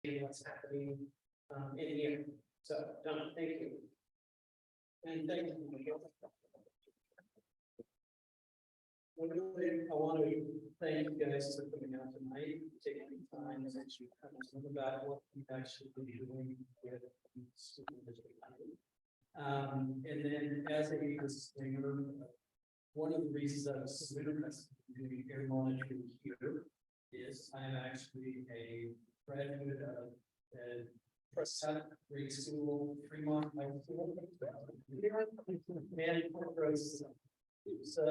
what's happening in here. So, Don, thank you. And thank you. I want to thank you guys for coming out tonight, taking the time to actually kind of talk about what we've actually been doing with the student district. And then as a disclaimer, one of the reasons I was so interested in doing air monitoring here is I'm actually a graduate of the Prescott Grade School, Fremont High School, and Fort Rose. So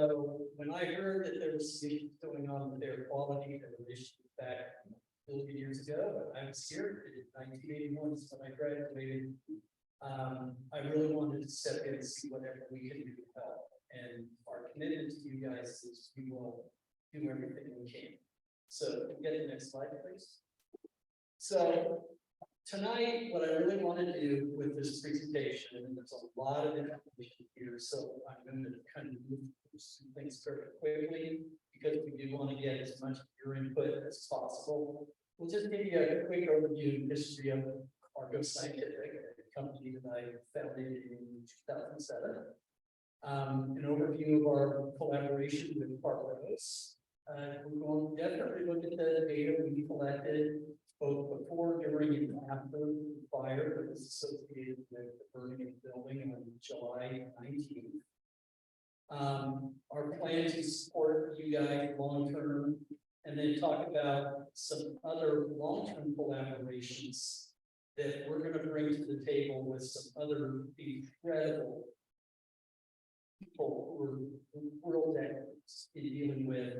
when I heard that there was issues going on with air quality and the issues back a few years ago, I was here in 1981, so when I graduated. I really wanted to step in and see whatever we can do to help. And our commitment to you guys is we will do everything we can. So get the next slide, please. So tonight, what I really want to do with this presentation, and there's a lot of information here, so I'm going to kind of move through some things very quickly because we do want to get as much of your input as possible. We'll just give you a quick overview of the history of Argos Scientific, a company that I founded in 2007. An overview of our collaboration with Park-Rose. We're going to definitely look at the data we collected both before, during, and after the fire that was associated with the burning of the building on July 19th. Our plan to support you guys long-term, and then talk about some other long-term collaborations that we're going to bring to the table with some other incredible people who are world experts in dealing with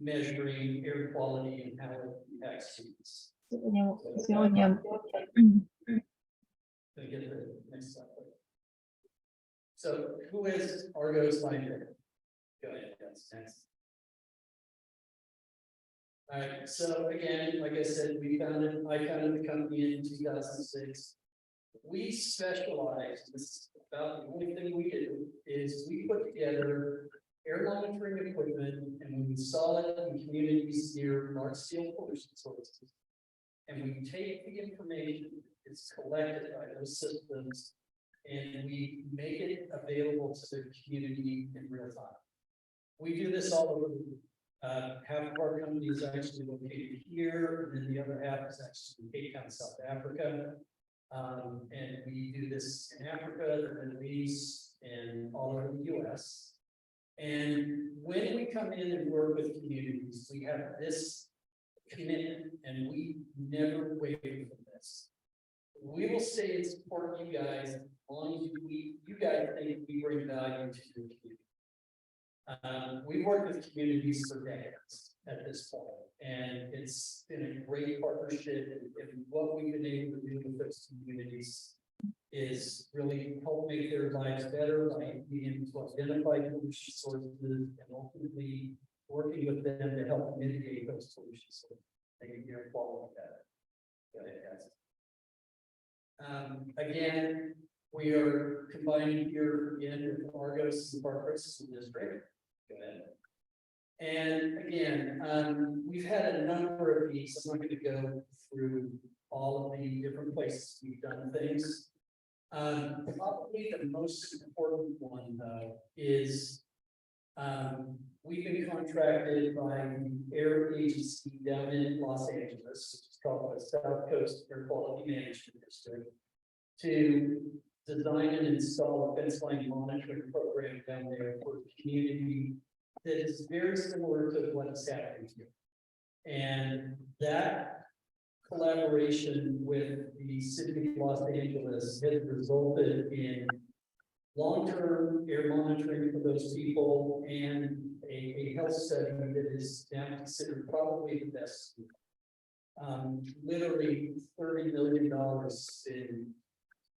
measuring air quality and how it impacts students. Can I get the next slide, please? So, who is Argos Scientific? Go ahead, yes, next. All right, so again, like I said, I founded the company in 2006. We specialize, this is about the only thing we do, is we put together air monitoring equipment and we install it in communities near large scale pollution sources. And we take the information that's collected by those systems and we make it available to the community in real time. We do this all over the world. Half of our company is actually located here, and then the other half is actually in Cape Town, South Africa. And we do this in Africa, the Middle East, and all over the US. And when we come in and work with communities, we have this commitment, and we never waver from this. We will stay and support you guys as long as you guys think we bring value to your community. We work with communities for decades at this point, and it's been a great partnership. And what we've been able to do with those communities is really help make their lives better by being able to identify pollution sources and ultimately working with them to help mitigate those pollution sources, making air quality better. Go ahead, guys. Again, we are combining here again with Argos and Park-Rose District. Go ahead. And again, we've had a number of these. I'm not going to go through all of the different places we've done things. Probably the most important one, though, is we've been contracted by the air agency down in Los Angeles, which is called the South Coast Air Quality Management District, to design and install a fence line monitoring program down there for the community that is very similar to what is happening here. And that collaboration with the city of Los Angeles has resulted in long-term air monitoring for those people and a health study that is now considered probably the best. Literally $30 million in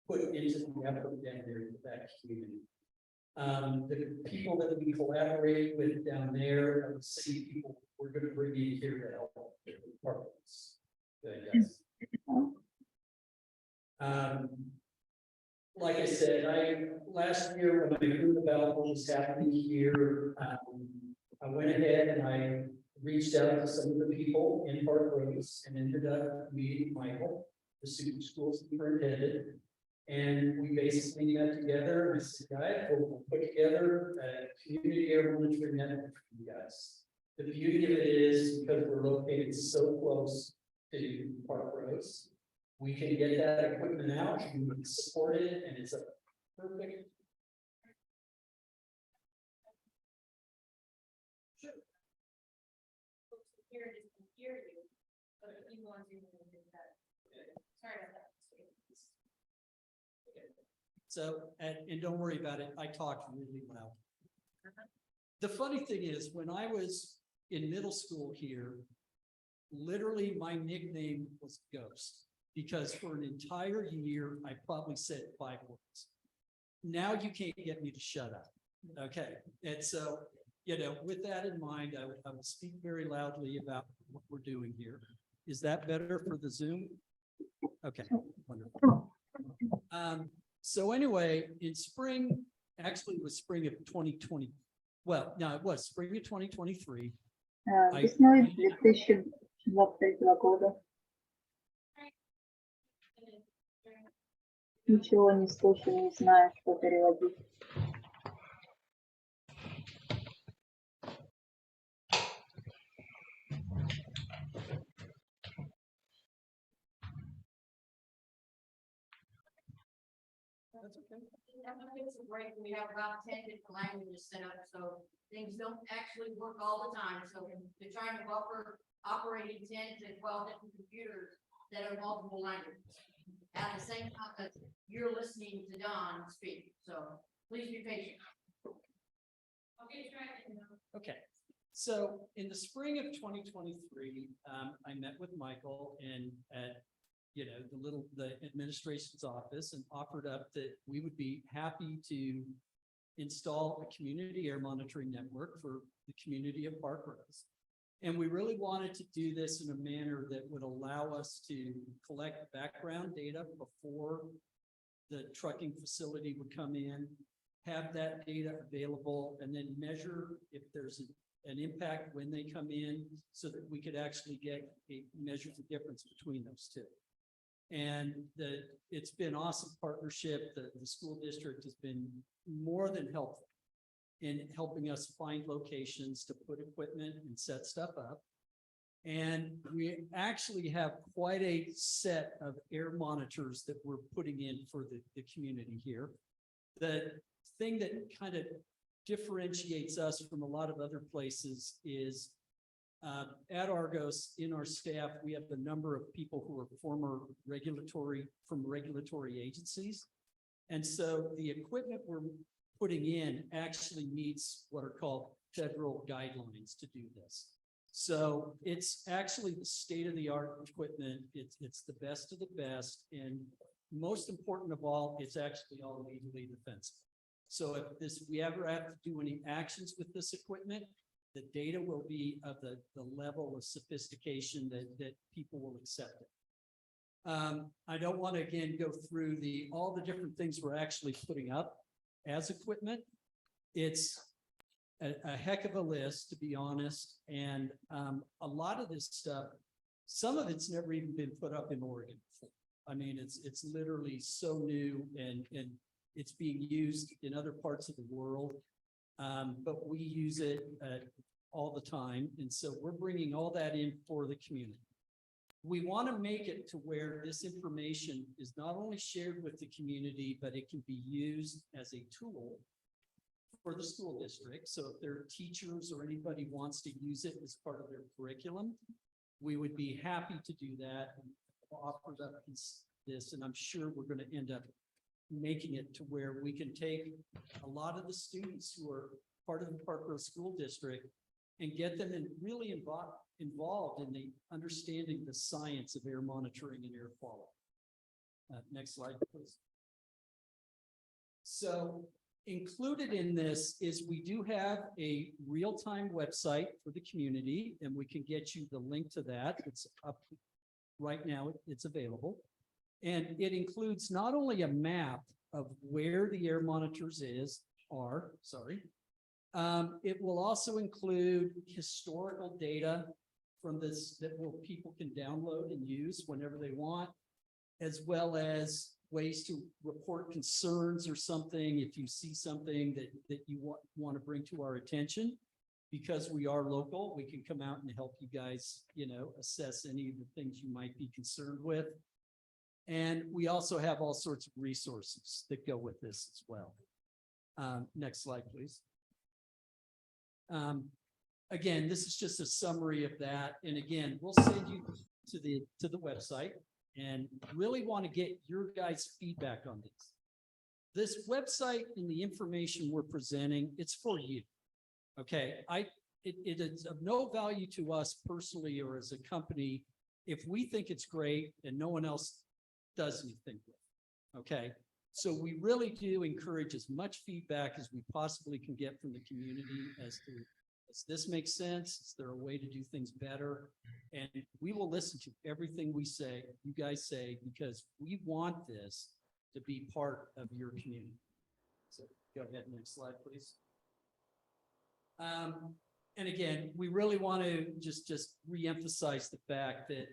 put into the effort down there with that community. The people that we collaborate with down there are the same people we're going to bring in here to help partners. Yes. Like I said, last year when I heard about what was happening here, I went ahead and I reached out to some of the people in Park Rose and ended up meeting Michael, the school superintendent. And we basically met together and I said, guys, we'll put together a community air monitoring network for you guys. The beauty of it is because we're located so close to Park Rose, we can get that equipment out, we can support it, and it's a perfect. Hear you, but if you want to do that. Sorry about that. So, and don't worry about it, I talked really loud. The funny thing is, when I was in middle school here, literally my nickname was Ghost, because for an entire year, I probably said 5 words. Now you can't get me to shut up, okay? And so, with that in mind, I will speak very loudly about what we're doing here. Is that better for the Zoom? Okay, wonderful. So anyway, in spring, actually it was spring of 2020. Well, no, it was spring of 2023. Весной 2023 года. Ничего не слышу, не знаю, что переводить. That's okay. It's a break. We have about 10 different languages set up, so things don't actually work all the time. So they're trying to buffer operating 10 to 12 different computers that are multiple languages at the same time that you're listening to Don speak. So please be patient. Okay, so in the spring of 2023, I met with Michael and at the administration's office and offered up that we would be happy to install a community air monitoring network for the community of Park Rose. And we really wanted to do this in a manner that would allow us to collect background data before the trucking facility would come in, have that data available, and then measure if there's an impact when they come in so that we could actually measure the difference between those two. And it's been awesome partnership. The school district has been more than helpful in helping us find locations to put equipment and set stuff up. And we actually have quite a set of air monitors that we're putting in for the community here. The thing that kind of differentiates us from a lot of other places is at Argos, in our staff, we have a number of people who are from regulatory agencies. And so the equipment we're putting in actually meets what are called federal guidelines to do this. So it's actually the state-of-the-art equipment. It's the best of the best. And most important of all, it's actually all legally defensible. So if we ever have to do any actions with this equipment, the data will be of the level of sophistication that people will accept it. I don't want to again go through all the different things we're actually putting up as equipment. It's a heck of a list, to be honest. And a lot of this stuff, some of it's never even been put up in Oregon before. I mean, it's literally so new and it's being used in other parts of the world. But we use it all the time. And so we're bringing all that in for the community. We want to make it to where this information is not only shared with the community, but it can be used as a tool for the school district. So if there are teachers or anybody wants to use it as part of their curriculum, we would be happy to do that and offer up this. And I'm sure we're going to end up making it to where we can take a lot of the students who are part of the Park Rose School District and get them really involved in the understanding the science of air monitoring and air quality. Next slide, please. So included in this is we do have a real-time website for the community, and we can get you the link to that. It's up right now, it's available. And it includes not only a map of where the air monitors are, It will also include historical data from this that people can download and use whenever they want, as well as ways to report concerns or something if you see something that you want to bring to our attention. Because we are local, we can come out and help you guys, assess any of the things you might be concerned with. And we also have all sorts of resources that go with this as well. Next slide, please. Again, this is just a summary of that. And again, we'll send you to the website and really want to get your guys' feedback on this. This website and the information we're presenting, it's for you. Okay, it is of no value to us personally or as a company if we think it's great and no one else does anything with it. Okay, so we really do encourage as much feedback as we possibly can get from the community as to, does this make sense? Is there a way to do things better? And we will listen to everything we say, you guys say, because we want this to be part of your community. So go ahead, next slide, please. And again, we really want to just reemphasize the fact that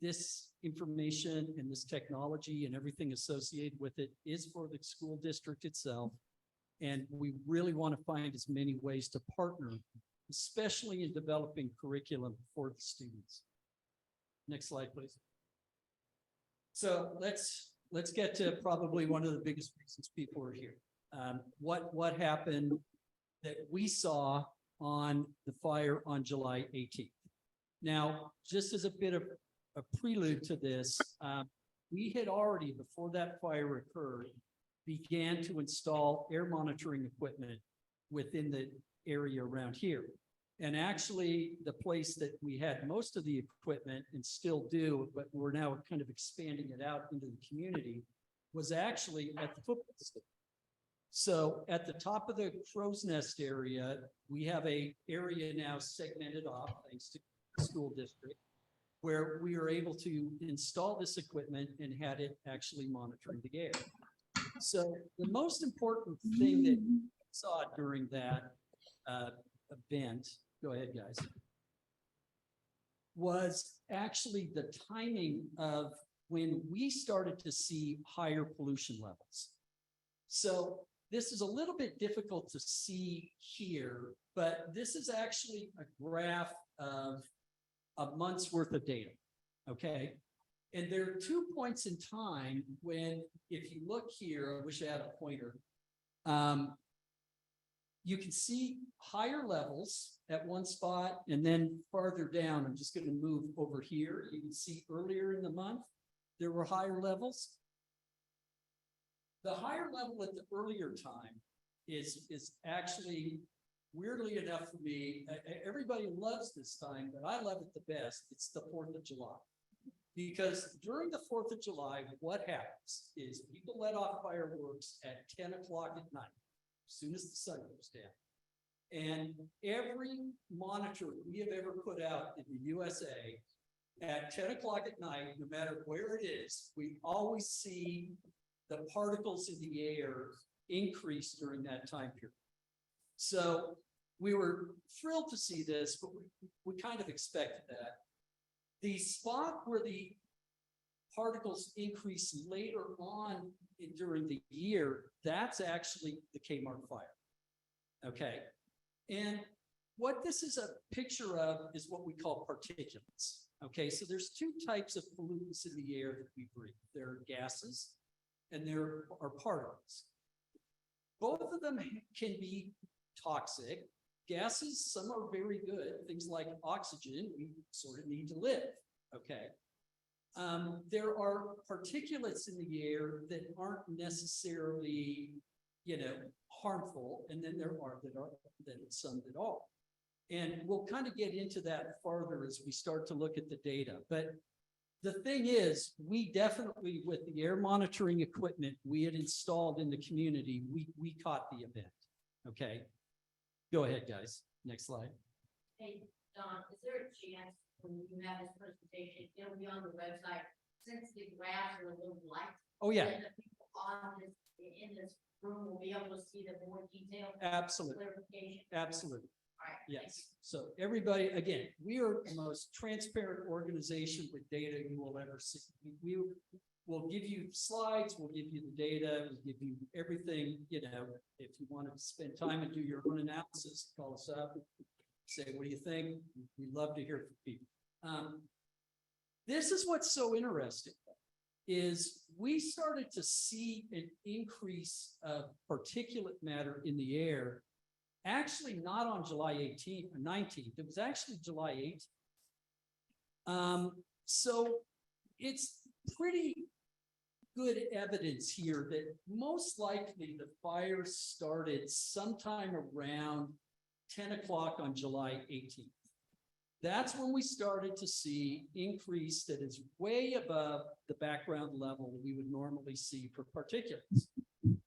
this information and this technology and everything associated with it is for the school district itself. And we really want to find as many ways to partner, especially in developing curriculum for the students. Next slide, please. So let's get to probably one of the biggest reasons people are here. What happened that we saw on the fire on July 18th. Now, just as a bit of a prelude to this, we had already, before that fire occurred, began to install air monitoring equipment within the area around here. And actually, the place that we had most of the equipment and still do, but we're now kind of expanding it out into the community, was actually at the football stadium. So at the top of the Crow's Nest area, we have a area now segmented off, thanks to the school district, where we are able to install this equipment and had it actually monitoring the air. So the most important thing that we saw during that event, go ahead, guys, was actually the timing of when we started to see higher pollution levels. So this is a little bit difficult to see here, but this is actually a graph of a month's worth of data, okay? And there are 2 points in time when, if you look here, I wish I had a pointer, you can see higher levels at one spot, and then farther down, I'm just going to move over here. You can see earlier in the month, there were higher levels. The higher level at the earlier time is actually, weirdly enough for me, everybody loves this time, but I love it the best. It's the 4th of July. Because during the 4th of July, what happens is people let off fireworks at 10 o'clock at night, as soon as the sun goes down. And every monitor we have ever put out in the USA at 10 o'clock at night, no matter where it is, we always see the particles in the air increase during that time period. So we were thrilled to see this, but we kind of expected that. The spot where the particles increase later on during the year, that's actually the Kmart fire. Okay. And what this is a picture of is what we call particulates. Okay. So there's 2 types of pollutants in the air that we breathe. There are gases and there are particles. Both of them can be toxic. Gases, some are very good. Things like oxygen, we sort of need to live, okay? There are particulates in the air that aren't necessarily, harmful, and then there are some that are. And we'll kind of get into that farther as we start to look at the data. But the thing is, we definitely, with the air monitoring equipment we had installed in the community, we caught the event, okay? Go ahead, guys. Next slide. Hey, Don, is there a chance when you have this presentation, it'll be on the website, since the graphs are a little light? Oh, yeah. that the people on this, in this room, we'll be able to see the more detailed Absolutely, clarification. absolutely. All right, thank Yes, so everybody, again, we are the most transparent organization with data you will ever see. We will give you slides, we'll give you the data, we'll give you everything, you know, if you want to spend time and do your own analysis, call us up. Say, what do you think? We'd love to hear from people. This is what's so interesting, is we started to see an increase of particulate matter in the air. Actually, not on July 18th or 19th, it was actually July 18th. So it's pretty good evidence here that most likely the fire started sometime around 10 o'clock on July 18th. That's when we started to see increase that is way above the background level we would normally see for particulates.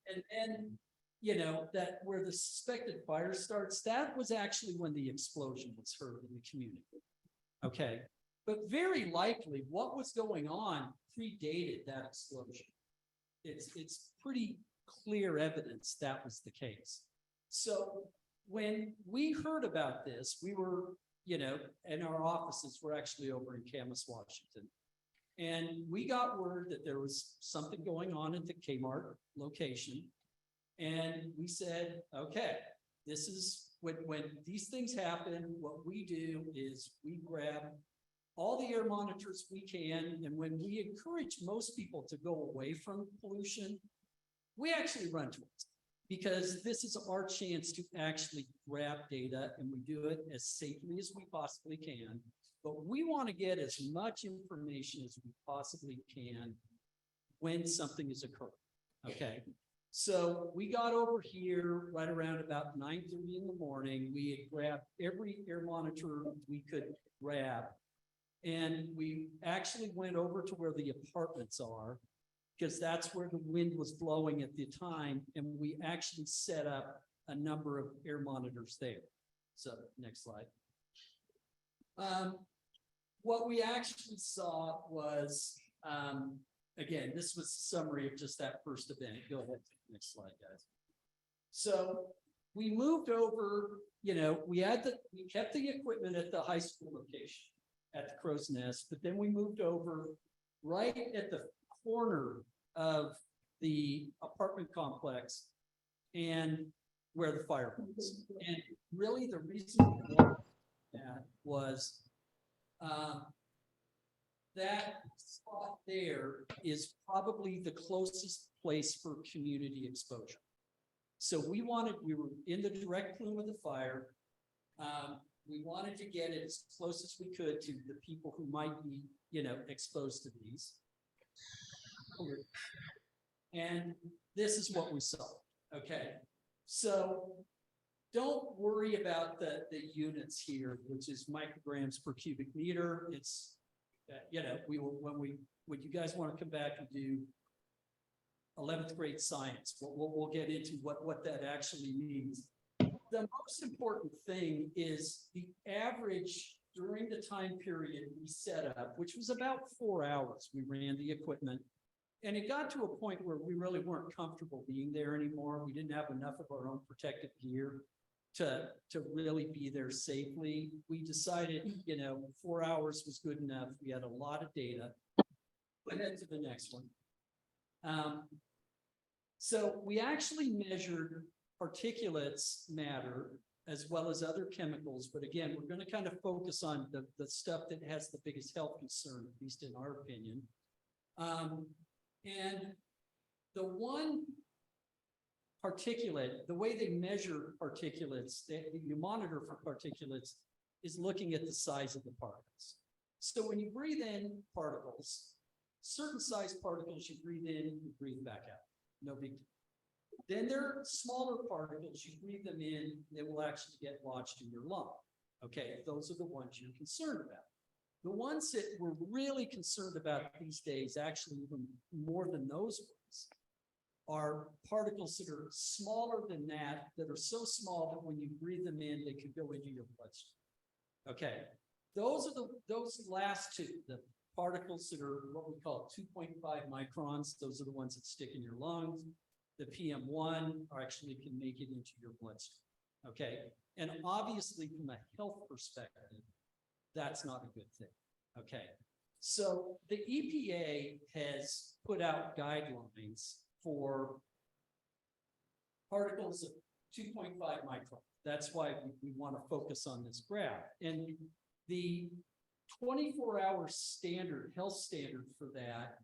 And you know, that where the suspected fire starts, that was actually when the explosion was heard in the community. Okay, but very likely what was going on predated that explosion. It's pretty clear evidence that was the case. So when we heard about this, we were, you know, and our offices were actually over in Camas, Washington. And we got word that there was something going on at the Kmart location. And we said, okay, this is when these things happen, what we do is we grab all the air monitors we can. And when we encourage most people to go away from pollution, we actually run to it because this is our chance to actually grab data, and we do it as safely as we possibly can. But we want to get as much information as we possibly can when something is occurring. Okay. So we got over here right around about 9:30 in the morning. We had grabbed every air monitor we could grab. And we actually went over to where the apartments are, because that's where the wind was blowing at the time. And we actually set up a number of air monitors there. So next slide. What we actually saw was, again, this was a summary of just that first event. Go ahead, next slide, guys. So we moved over, you know, we kept the equipment at the high school location at the Crow's Nest, but then we moved over right at the corner of the apartment complex and where the fire was. And really the reason we wanted that was that spot there is probably the closest place for community exposure. So we were in the direct plume of the fire. We wanted to get it as close as we could to the people who might be, you know, exposed to these. And this is what we saw. Okay. So don't worry about the units here, which is micrograms per cubic meter. It's, you know, when you guys want to come back and do 11th grade science, we'll get into what that actually means. The most important thing is the average during the time period we set up, which was about 4 hours. We ran the equipment, and it got to a point where we really weren't comfortable being there anymore. We didn't have enough of our own protective gear to really be there safely. We decided, you know, 4 hours was good enough. We had a lot of data. Go ahead to the next one. So we actually measured particulates matter as well as other chemicals. But again, we're going to kind of focus on the stuff that has the biggest health concern, at least in our opinion. And the one particulate, the way they measure particulates, you monitor for particulates, is looking at the size of the particles. So when you breathe in particles, certain size particles you breathe in, you breathe back out. No big deal. Then there are smaller particles, you breathe them in, they will actually get lodged in your lung. Okay, those are the ones you're concerned about. The ones that we're really concerned about these days, actually even more than those ones, are particles that are smaller than that are so small that when you breathe them in, they could go into your bloodstream. Okay, those are those last two, the particles that are what we call 2.5 microns. Those are the ones that stick in your lungs. the PM1 actually can make it into your bloodstream. Okay, and obviously from a health perspective, that's not a good thing. Okay, so the EPA has put out guidelines for particles of 2.5 micron. That's why we want to focus on this graph. And the 24-hour standard, health standard for that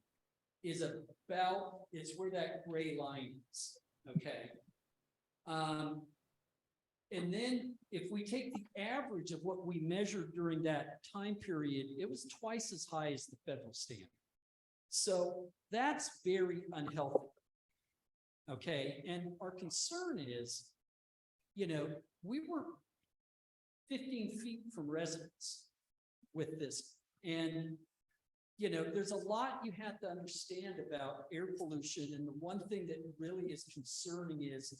is about, it's where that gray line is, okay? And then if we take the average of what we measured during that time period, it was twice as high as the federal standard. So that's very unhealthy. Okay, and our concern is, you know, we were 15 feet from residents with this. And, you know, there's a lot you have to understand about air pollution. And the one thing that really is concerning is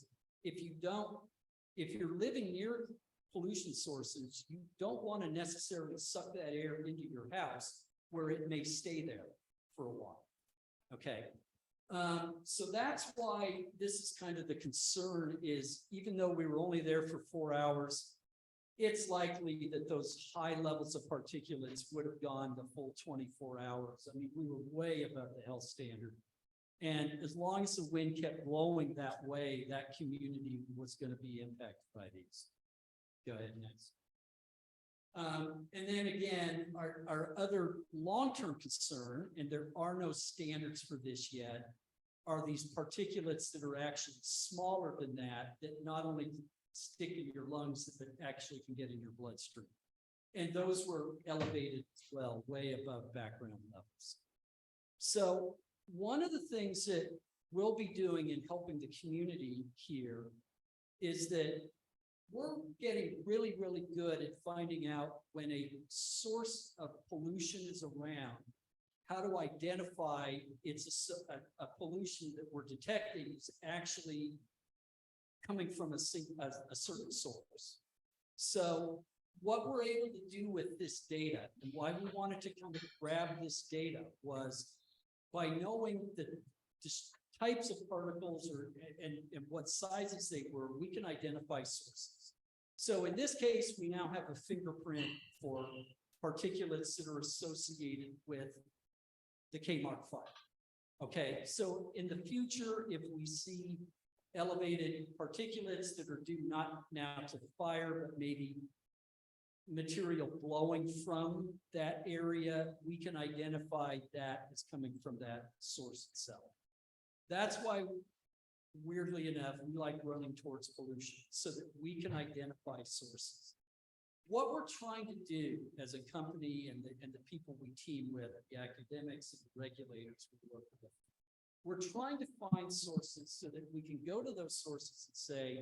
if you're living near pollution sources, you don't want to necessarily suck that air into your house where it may stay there for a while. Okay. So that's why this is kind of the concern is, even though we were only there for 4 hours, it's likely that those high levels of particulates would have gone the full 24 hours. I mean, we were way above the health standard. And as long as the wind kept blowing that way, that community was going to be impacted by these. Go ahead, next. And then again, our other long-term concern, and there are no standards for this yet, are these particulates that are actually smaller than that not only stick in your lungs, but actually can get in your bloodstream. And those were elevated as well, way above background levels. So one of the things that we'll be doing in helping the community here is that we're getting really, really good at finding out when a source of pollution is around, how to identify it's a pollution that we're detecting is actually coming from a certain source. So what we're able to do with this data and why we wanted to kind of grab this data was by knowing the types of particles and what sizes they were, we can identify sources. So in this case, we now have a fingerprint for particulates that are associated with the Kmart fire. Okay, so in the future, if we see elevated particulates that are due not now to the fire, but maybe material blowing from that area, we can identify that as coming from that source itself. That's why, weirdly enough, we like running towards pollution so that we can identify sources. What we're trying to do as a company and the people we team with, the academics and the regulators we work with, we're trying to find sources so that we can go to those sources and say,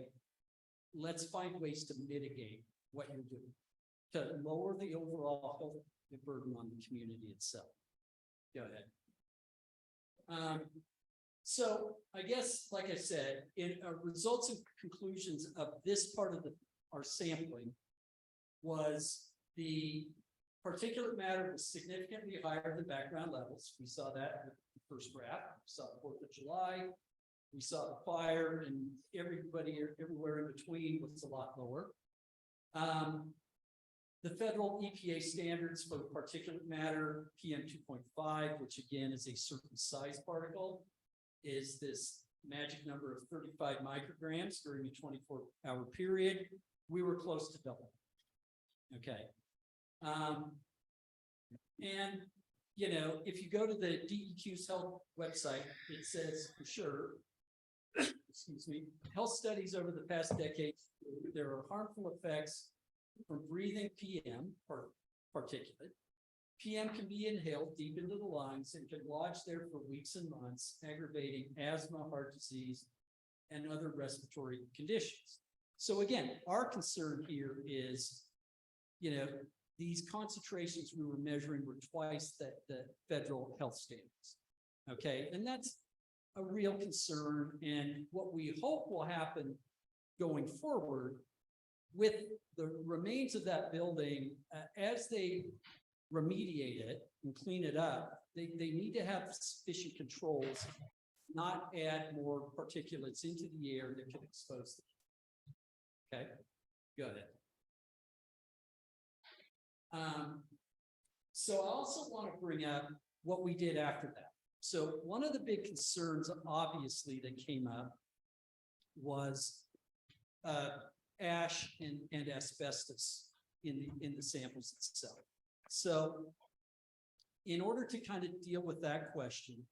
let's find ways to mitigate what you're doing, to lower the overall health burden on the community itself. Go ahead. So I guess, like I said, in results and conclusions of this part of our sampling was the particulate matter was significantly higher than background levels. We saw that in the first graph. We saw the 4th of July. We saw the fire, and everybody everywhere in between was a lot lower. The federal EPA standards for particulate matter, PM 2.5, which again is a certain size particle, is this magic number of 35 micrograms during a 24-hour period. We were close to double. Okay. And, you know, if you go to the DEQ's health website, it says for sure, excuse me, health studies over the past decade, there are harmful effects from breathing PM, or particulate. PM can be inhaled deep into the lungs and can lodge there for weeks and months, aggravating asthma, heart disease, and other respiratory conditions. So again, our concern here is, you know, these concentrations we were measuring were twice the federal health standards. Okay, and that's a real concern. And what we hope will happen going forward with the remains of that building, as they remediate it and clean it up, they need to have sufficient controls not add more particulates into the air that could expose them. Okay, go ahead. So I also want to bring up what we did after that. So one of the big concerns, obviously, that came up was ash and asbestos in the samples itself. So in order to kind of deal with that question,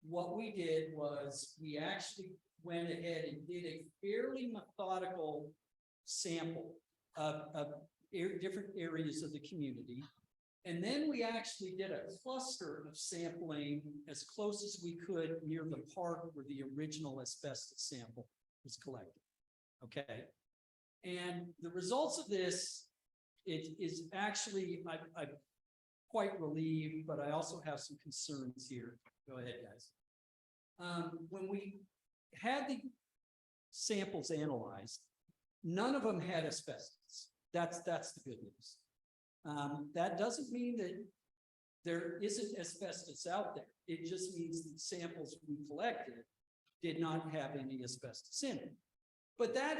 what we did was we actually went ahead and did a fairly methodical sample of different areas of the community. And then we actually did a cluster of sampling as close as we could near the park where the original asbestos sample was collected. Okay. And the results of this, it is actually, I'm quite relieved, but I also have some concerns here. Go ahead, guys. When we had the samples analyzed, none of them had asbestos. That's the good news. That doesn't mean that there isn't asbestos out there. It just means the samples we collected did not have any asbestos in it. But that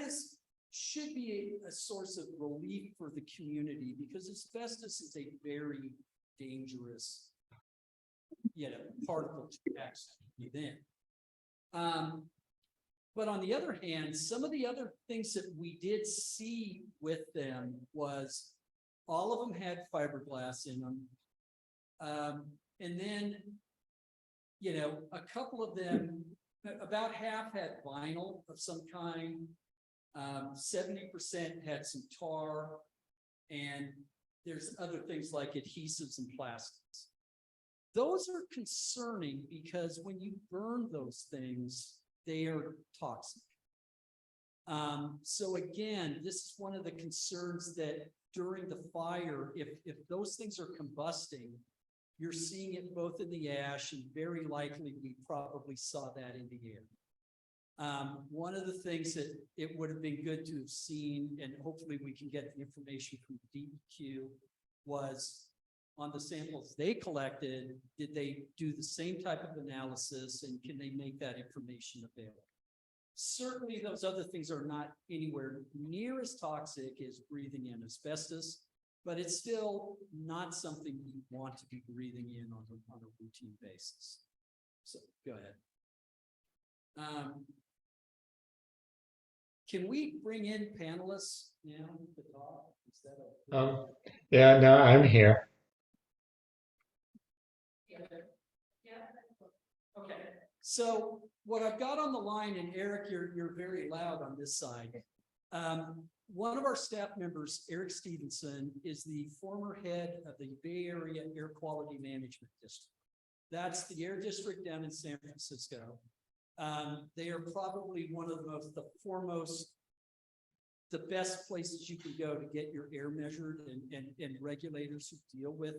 should be a source of relief for the community because asbestos is a very dangerous, particle to actually breathe in. But on the other hand, some of the other things that we did see with them was all of them had fiberglass in them. And then, a couple of them, about half had vinyl of some kind. 70% had some tar, and there's other things like adhesives and plastics. Those are concerning because when you burn those things, they are toxic. So again, this is one of the concerns that during the fire, if those things are combusting, you're seeing it both in the ash and very likely we probably saw that in the air. One of the things that it would have been good to have seen, and hopefully we can get the information from DEQ, was on the samples they collected, did they do the same type of analysis and can they make that information available? Certainly those other things are not anywhere near as toxic as breathing in asbestos, but it's still not something you want to be breathing in on a routine basis. So go ahead. Can we bring in panelists now to talk? Is that Yeah, no, I'm here. Okay, so what I've got on the line, and Eric, you're very loud on this side. One of our staff members, Eric Stevenson, is the former head of the Bay Area Air Quality Management District. That's the air district down in San Francisco. They are probably one of the best places you can go to get your air measured and regulators who deal with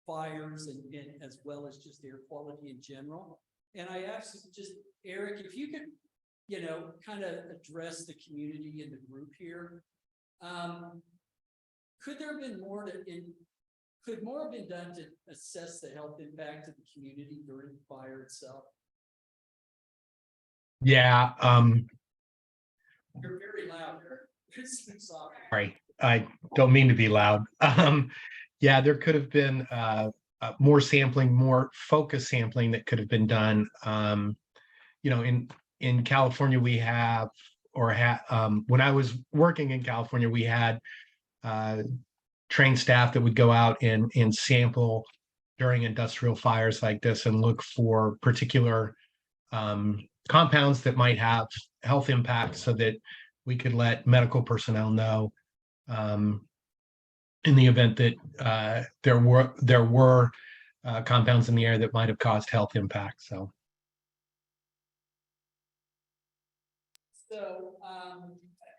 fires and as well as just air quality in general. And I asked just Eric, if you could, kind of address the community and the group here. Could there have been more could more have been done to assess the health impact of the community during the fire itself? Yeah, You're very loud, Eric. sorry, I don't mean to be loud. Yeah, there could have been more sampling, more focus sampling that could have been done. In California, we have, when I was working in California, we had trained staff that would go out and sample during industrial fires like this and look for particular compounds that might have health impacts so that we could let medical personnel know in the event that there were compounds in the air that might have caused health impacts. So,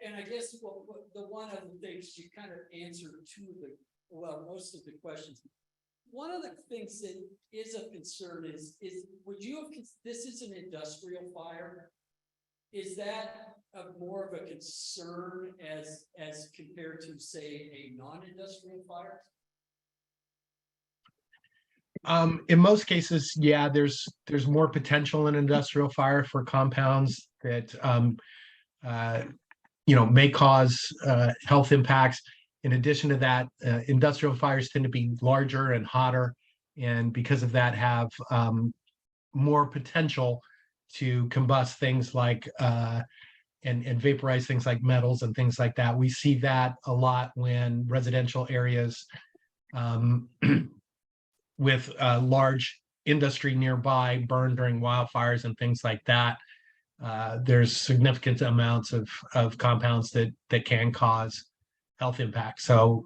and I guess the one of the things you kind of answered most of the questions. One of the things that is a concern is would you have, this is an industrial fire. Is that more of a concern as compared to, say, a non-industrial fire? In most cases, yeah, there's more potential in industrial fire for compounds that may cause health impacts. In addition to that, industrial fires tend to be larger and hotter, and because of that, have more potential to combust things like and vaporize things like metals and things like that. We see that a lot when residential areas with large industry nearby burn during wildfires and things like that. There's significant amounts of compounds that can cause health impacts. So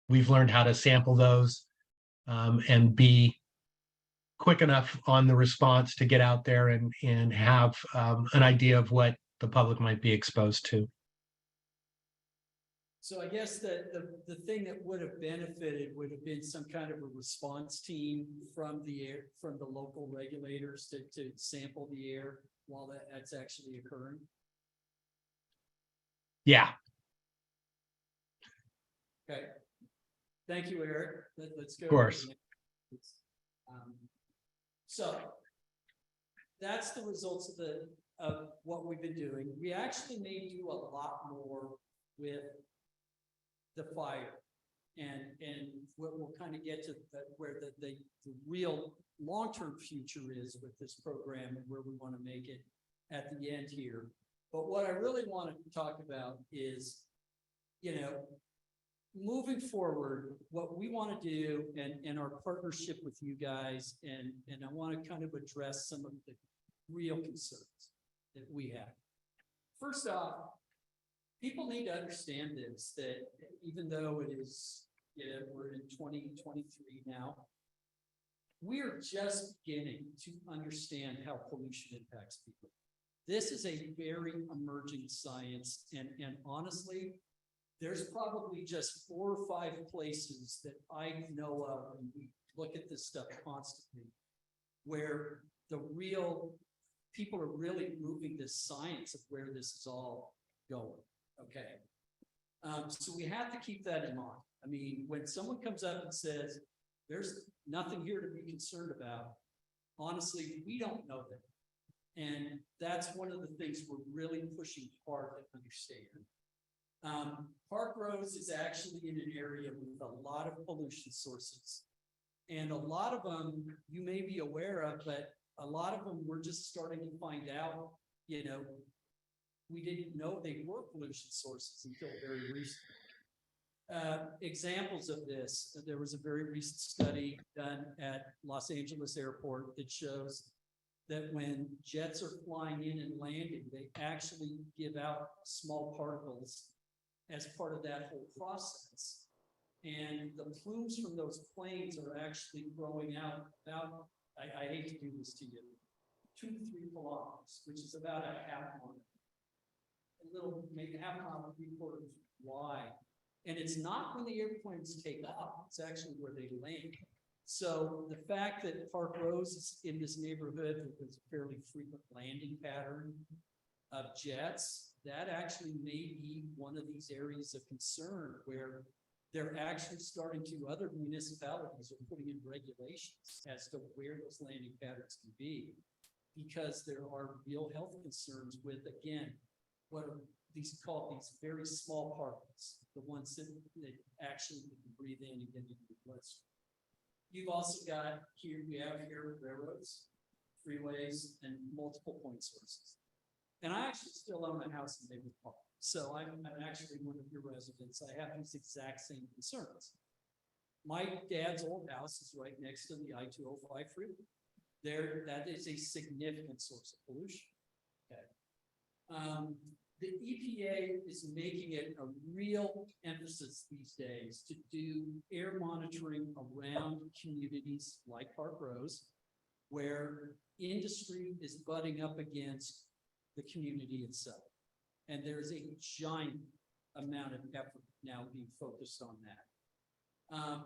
we've learned how to sample those and be quick enough on the response to get out there and have an idea of what the public might be exposed to. So I guess the thing that would have benefited would have been some kind of a response team from the local regulators to sample the air while that's actually occurring. Yeah. Okay. Thank you, Eric. Let's go. Of course. So that's the results of what we've been doing. We actually may do a lot more with the fire, and we'll kind of get to where the real long-term future is with this program and where we want to make it at the end here. But what I really want to talk about is, moving forward, what we want to do and our partnership with you guys, and I want to kind of address some of the real concerns that we have. First off, people need to understand this, that even though it is, we're in 2023 now, we're just beginning to understand how pollution impacts people. This is a very emerging science, and honestly, there's probably just 4 or 5 places that I know of, and we look at this stuff constantly, where the real people are really moving this science of where this is all going. Okay. So we have to keep that in mind. I mean, when someone comes up and says, there's nothing here to be concerned about, honestly, we don't know that. And that's one of the things we're really pushing hard to understand. Park Rose is actually in an area with a lot of pollution sources. And a lot of them you may be aware of, but a lot of them we're just starting to find out, we didn't know they were pollution sources until very recently. Examples of this, there was a very recent study done at Los Angeles Airport that shows that when jets are flying in and landing, they actually give out small particles as part of that whole process. And the plumes from those planes are actually growing out about, I hate to do this to you, 2 to 3 kilometers, which is about a half mile. A little, maybe half a mile, 3/4 wide. And it's not when the airplanes take off, it's actually where they land. So the fact that Park Rose is in this neighborhood with a fairly frequent landing pattern of jets, that actually may be one of these areas of concern where they're actually starting to, other municipalities are putting in regulations as to where those landing patterns can be, because there are real health concerns with, again, what are these called, these very small particles, the ones that actually you can breathe in and get into your bloodstream. You've also got here, we have here railroads, freeways, and multiple point sources. And I actually still own a house in Maple Park. So I'm actually one of your residents. I have these exact same concerns. My dad's old house is right next to the I-205 freeway. That is a significant source of pollution. Okay. The EPA is making it a real emphasis these days to do air monitoring around communities like Park Rose, where industry is butting up against the community itself. And there's a giant amount of effort now being focused on that.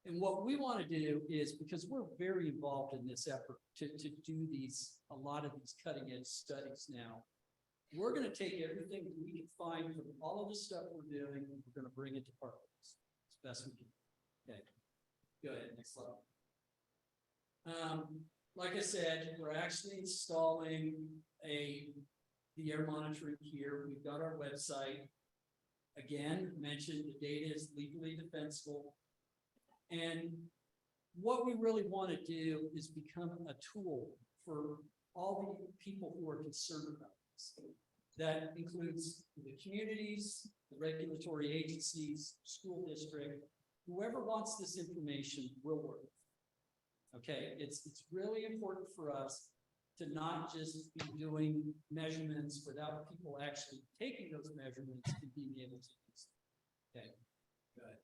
And what we want to do is, because we're very involved in this effort to do a lot of these cutting edge studies now, we're going to take everything that we can find from all of the stuff we're doing, and we're going to bring it to Park Rose as best we can. Okay. Go ahead, next slide. Like I said, we're actually installing the air monitoring here. We've got our website. Again, mentioned the data is legally defensible. And what we really want to do is become a tool for all the people who are concerned about this. That includes the communities, the regulatory agencies, school district, whoever wants this information will work. Okay, it's really important for us to not just be doing measurements without people actually taking those measurements and being able to use them. Okay, good.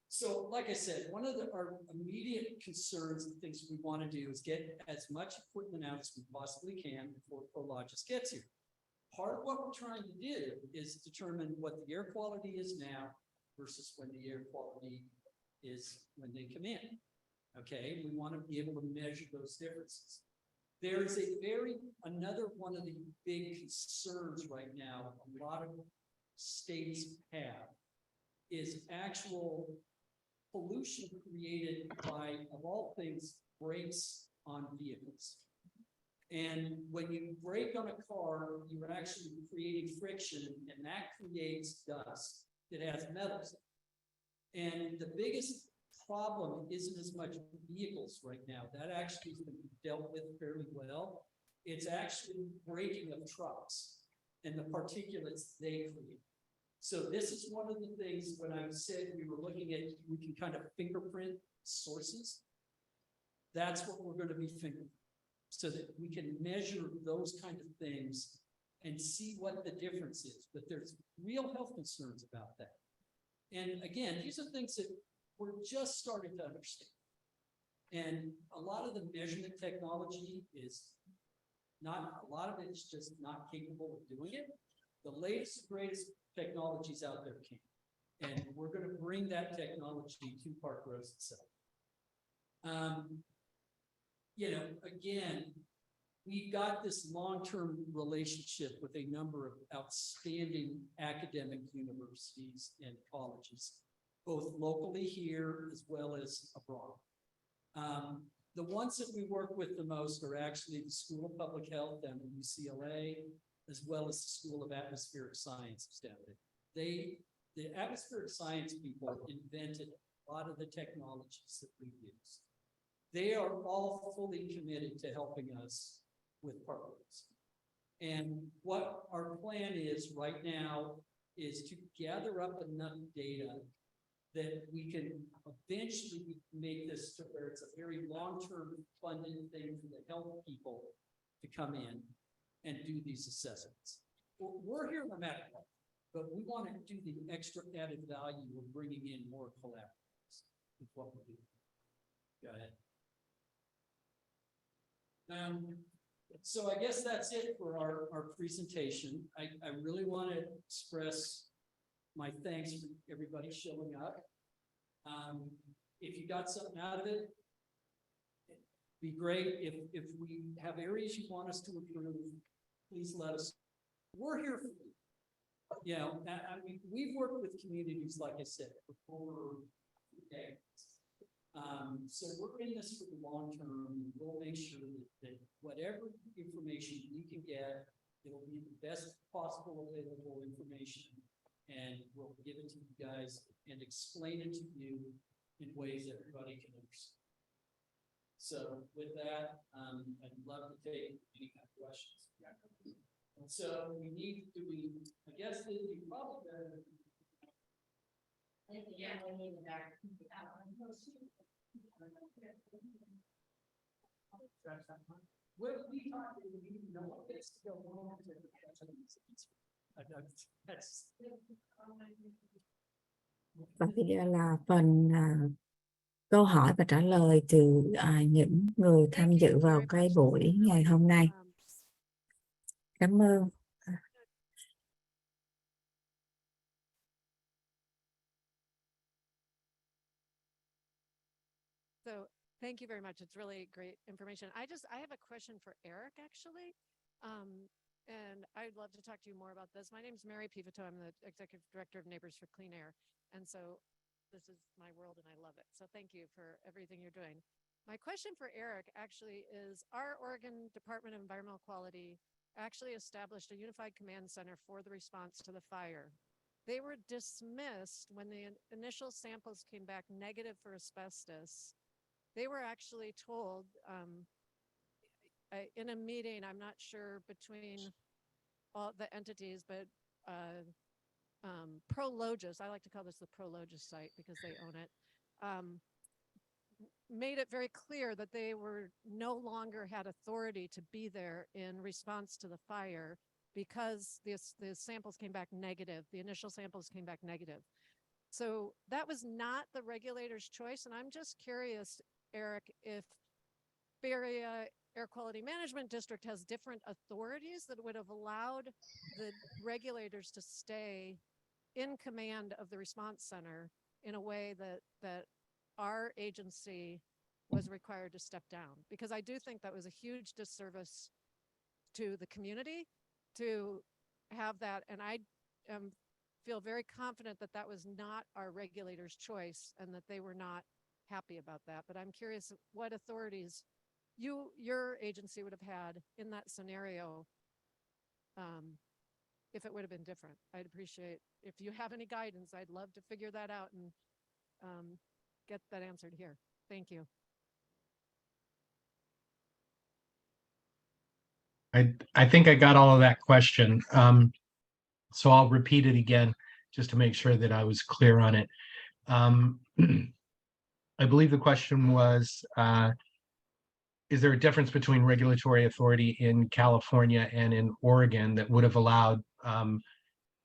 So like I said, one of our immediate concerns and things we want to do is get as much equipment out as we possibly can before Prologis gets here. Part of what we're trying to do is determine what the air quality is now versus when the air quality is when they come in. Okay, we want to be able to measure those differences. There is another one of the big concerns right now, a lot of states have, is actual pollution created by, of all things, brakes on vehicles. And when you brake on a car, you're actually creating friction, and that creates dust that has metals. And the biggest problem isn't as much vehicles right now. That actually has been dealt with fairly well. It's actually braking of trucks and the particulates they create. So this is one of the things when I said we were looking at, we can kind of fingerprint sources. That's what we're going to be fingerprinting, so that we can measure those kind of things and see what the difference is. But there's real health concerns about that. And again, these are things that we're just starting to understand. And a lot of the measurement technology is not, a lot of it is just not capable of doing it. The latest, greatest technologies out there can. And we're going to bring that technology to Park Rose itself. You know, again, we've got this long-term relationship with a number of outstanding academic universities and colleges, both locally here as well as abroad. The ones that we work with the most are actually the School of Public Health down at UCLA, as well as the School of Atmospheric Sciences down there. The atmospheric science people invented a lot of the technologies that we use. They are all fully committed to helping us with Park Rose. And what our plan is right now is to gather up enough data that we can eventually make this to where it's a very long-term funded thing for the health people to come in and do these assessments. We're here no matter what, but we want to do the extra added value of bringing in more collaborators with what we're doing. Go ahead. So I guess that's it for our presentation. I really want to express my thanks for everybody showing up. If you got something out of it, it'd be great. If we have areas you want us to improve, please let us. We're here for you. You know, I mean, we've worked with communities, like I said, for over decades. So we're in this for the long term. We'll make sure that whatever information you can get, it'll be the best possible available information, and we'll give it to you guys and explain it to you in ways everybody can understand. So with that, I'd love to take any kind of questions. And so we need to be, I guess that you probably better. Yeah, we need that. Well, we talked, we know what it's still on. That's. Và bây giờ là phần câu hỏi và trả lời từ những người tham dự vào cái buổi ngày hôm nay. Cảm ơn. So thank you very much. It's really great information. I have a question for Eric, actually. And I'd love to talk to you more about this. My name is Mary Pivoto. I'm the Executive Director of Neighbors for Clean Air. And so this is my world and I love it. So thank you for everything you're doing. My question for Eric actually is, our Oregon Department of Environmental Quality actually established a unified command center for the response to the fire. They were dismissed when the initial samples came back negative for asbestos. They were actually told in a meeting, I'm not sure between all the entities, but Prologis, I like to call this the Prologis site because they own it, made it very clear that they were no longer had authority to be there in response to the fire because the samples came back negative. The initial samples came back negative. So that was not the regulator's choice. And I'm just curious, Eric, if Bay Area Air Quality Management District has different authorities that would have allowed the regulators to stay in command of the response center in a way that our agency was required to step down. Because I do think that was a huge disservice to the community to have that. And I feel very confident that that was not our regulator's choice and that they were not happy about that. But I'm curious what authorities your agency would have had in that scenario if it would have been different. I'd appreciate if you have any guidance. I'd love to figure that out and get that answered here. Thank you. I think I got all of that question. So I'll repeat it again just to make sure that I was clear on it. I believe the question was, is there a difference between regulatory authority in California and in Oregon that would have allowed,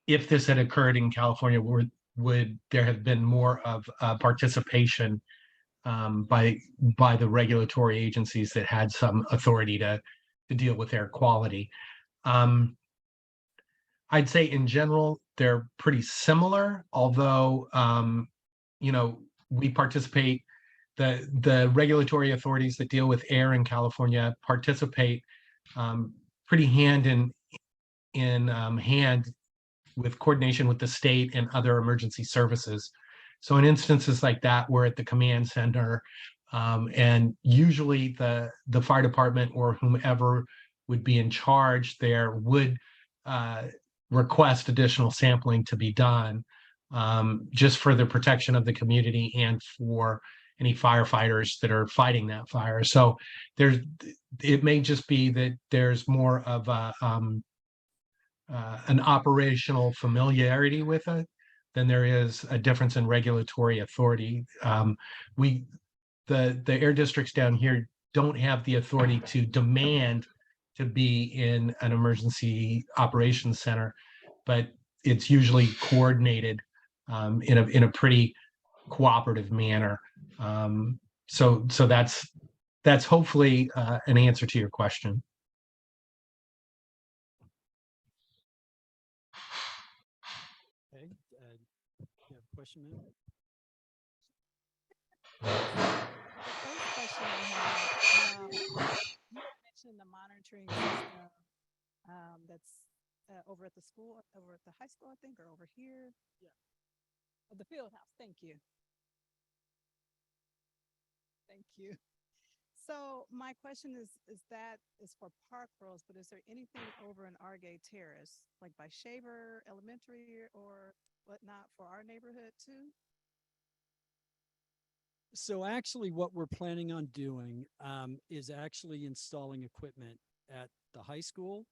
if this had occurred in California, would there have been more of participation by the regulatory agencies that had some authority to deal with air quality? I'd say in general, they're pretty similar, although, we participate, the regulatory authorities that deal with air in California participate pretty hand in hand with coordination with the state and other emergency services. So in instances like that, we're at the command center, and usually the fire department or whomever would be in charge there would request additional sampling to be done, just for the protection of the community and for any firefighters that are fighting that fire. So it may just be that there's more of an operational familiarity with it than there is a difference in regulatory authority. The air districts down here don't have the authority to demand to be in an emergency operations center, but it's usually coordinated in a pretty cooperative manner. So that's hopefully an answer to your question. Okay, you have a question, ma'am? The first question I had, you had mentioned the monitoring system that's over at the school, over at the high school, I think, or over here. Yeah. Oh, the field house. Thank you. Thank you. So my question is that is for Park Rose, but is there anything over in Argay Terrace, like by Shaver Elementary or whatnot, for our neighborhood too? So actually what we're planning on doing is actually installing equipment at the high school,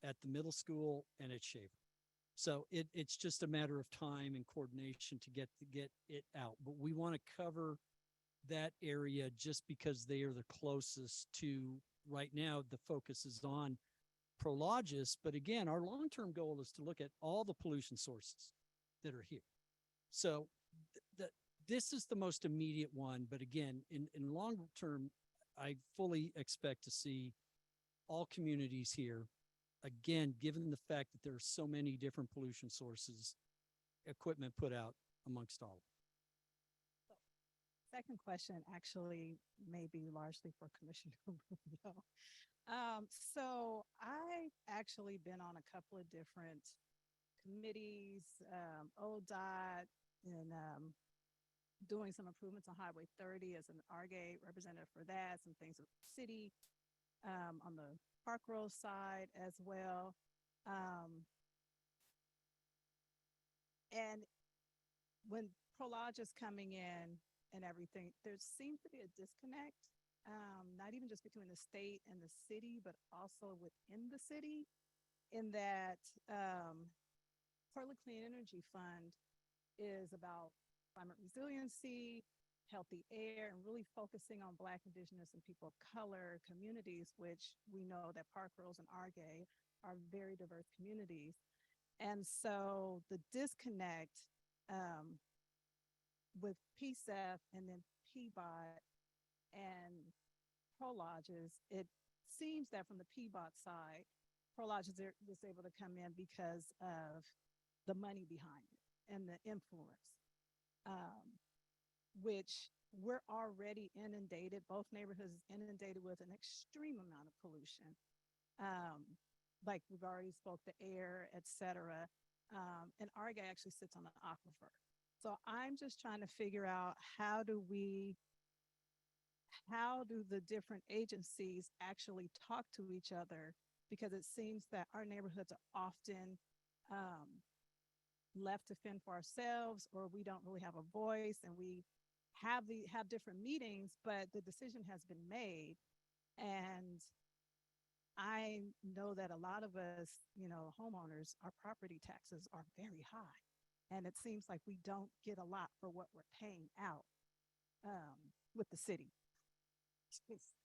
at the middle school, and at Shaver. So it's just a matter of time and coordination to get it out. But we want to cover that area just because they are the closest to, right now, the focus is on Prologis. But again, our long-term goal is to look at all the pollution sources that are here. So this is the most immediate one. But again, in long term, I fully expect to see all communities here. Again, given the fact that there are so many different pollution sources, equipment put out amongst all. Second question actually may be largely for Commissioner Rubio. So I've actually been on a couple of different committees, ODOT and doing some improvements on Highway 30 as an RGA representative for that, some things with the city, on the Park Road side as well. And when Prologis is coming in and everything, there seems to be a disconnect, not even just between the state and the city, but also within the city, in that Portland Clean Energy Fund is about climate resiliency, healthy air, and really focusing on Black, Indigenous, and people of color communities, which we know that Park Rose and Argay are very diverse communities. And so the disconnect with PSEF and then PBOT and Prologis, it seems that from the PBOT side, Prologis was able to come in because of the money behind it and the influence, which we're already inundated. Both neighborhoods inundated with an extreme amount of pollution. Like we've already spoke, the air, et cetera. And Argay actually sits on the aquifer. So I'm just trying to figure out how do the different agencies actually talk to each other? Because it seems that our neighborhoods are often left to fend for ourselves, or we don't really have a voice, and we have different meetings, but the decision has been made. And I know that a lot of us, homeowners, our property taxes are very high. And it seems like we don't get a lot for what we're paying out with the city. Just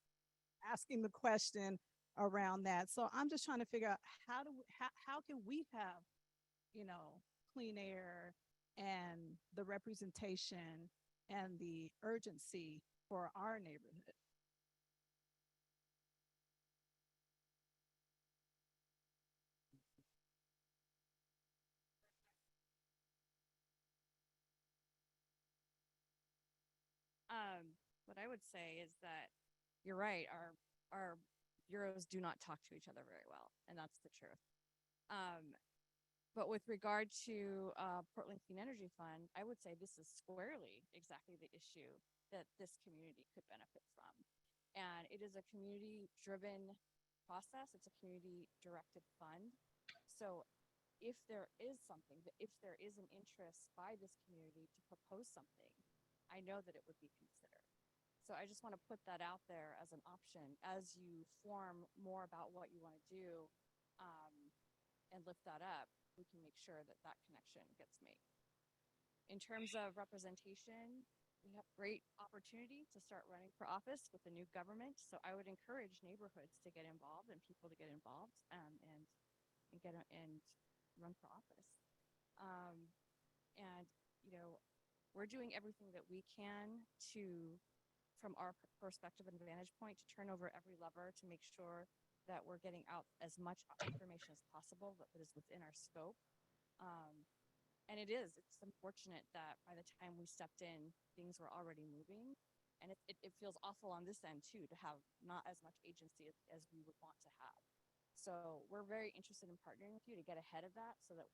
asking the question around that. So I'm just trying to figure out how can we have, clean air and the representation and the urgency for our neighborhood. What I would say is that you're right. Our bureaus do not talk to each other very well, and that's the truth. But with regard to Portland Clean Energy Fund, I would say this is squarely exactly the issue that this community could benefit from. And it is a community-driven process. It's a community-directed fund. So if there is something, if there is an interest by this community to propose something, I know that it would be considered. So I just want to put that out there as an option as you form more about what you want to do and lift that up. We can make sure that that connection gets made. In terms of representation, we have great opportunity to start running for office with the new government. So I would encourage neighborhoods to get involved and people to get involved and run for office. We're doing everything that we can from our perspective and vantage point, to turn over every lever to make sure that we're getting out as much information as possible that is within our scope. And it's unfortunate that by the time we stepped in, things were already moving. And it feels awful on this end too, to have not as much agency as we would want to have. So we're very interested in partnering with you to get ahead of that so that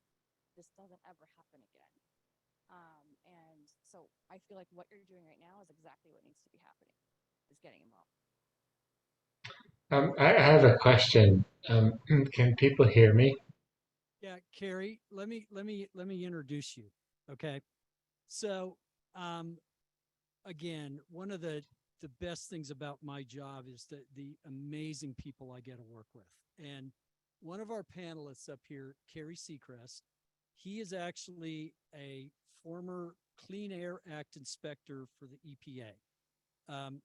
this doesn't ever happen again. And so I feel like what you're doing right now is exactly what needs to be happening, is getting involved. I have a question. Can people hear me? Yeah, Carrie, let me introduce you. Okay. So, again, one of the best things about my job is the amazing people I get to work with. And one of our panelists up here, Kerry Seacrest, he is actually a former Clean Air Act inspector for the EPA.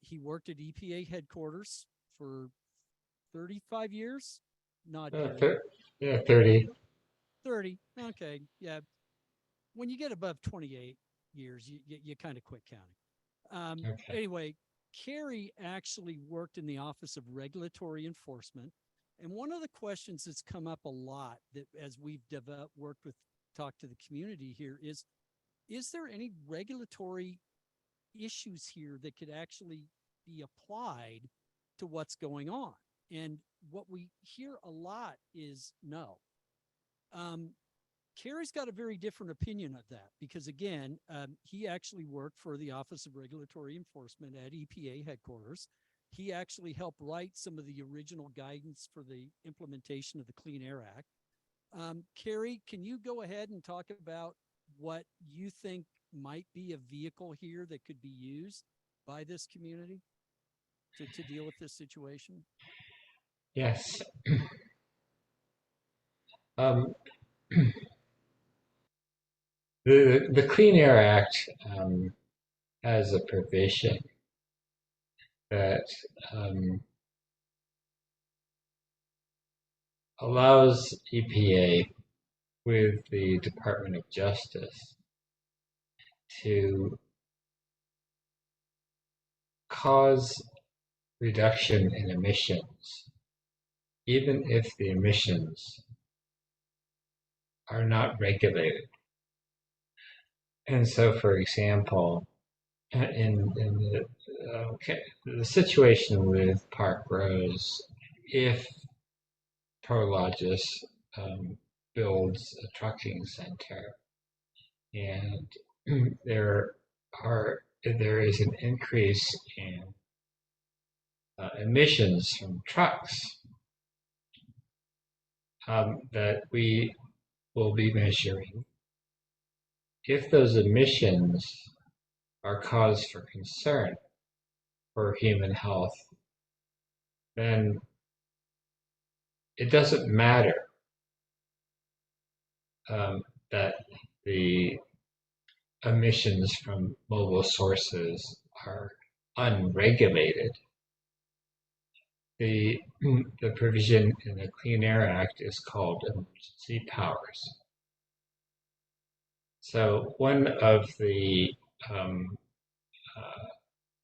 He worked at EPA headquarters for 35 years. Not 30. 30. Okay. Yeah. When you get above 28 years, you kind of quit counting. Okay. Anyway, Kerry actually worked in the Office of Regulatory Enforcement. And one of the questions that's come up a lot that as we've talked to the community here is there any regulatory issues here that could actually be applied to what's going on? And what we hear a lot is no. Kerry's got a very different opinion of that because again, he actually worked for the Office of Regulatory Enforcement at EPA headquarters. He actually helped write some of the original guidance for the implementation of the Clean Air Act. Kerry, can you go ahead and talk about what you think might be a vehicle here that could be used by this community to deal with this situation? Yes. Um, the Clean Air Act has a provision that allows EPA with the Department of Justice to cause reduction in emissions, even if the emissions are not regulated. And so, for example, in the situation with Park Rose, if Prologis builds a trucking center and there is an increase in emissions from trucks that we will be measuring. If those emissions are cause for concern for human health, then it doesn't matter that the emissions from mobile sources are unregulated. The provision in the Clean Air Act is called emergency powers. So one of the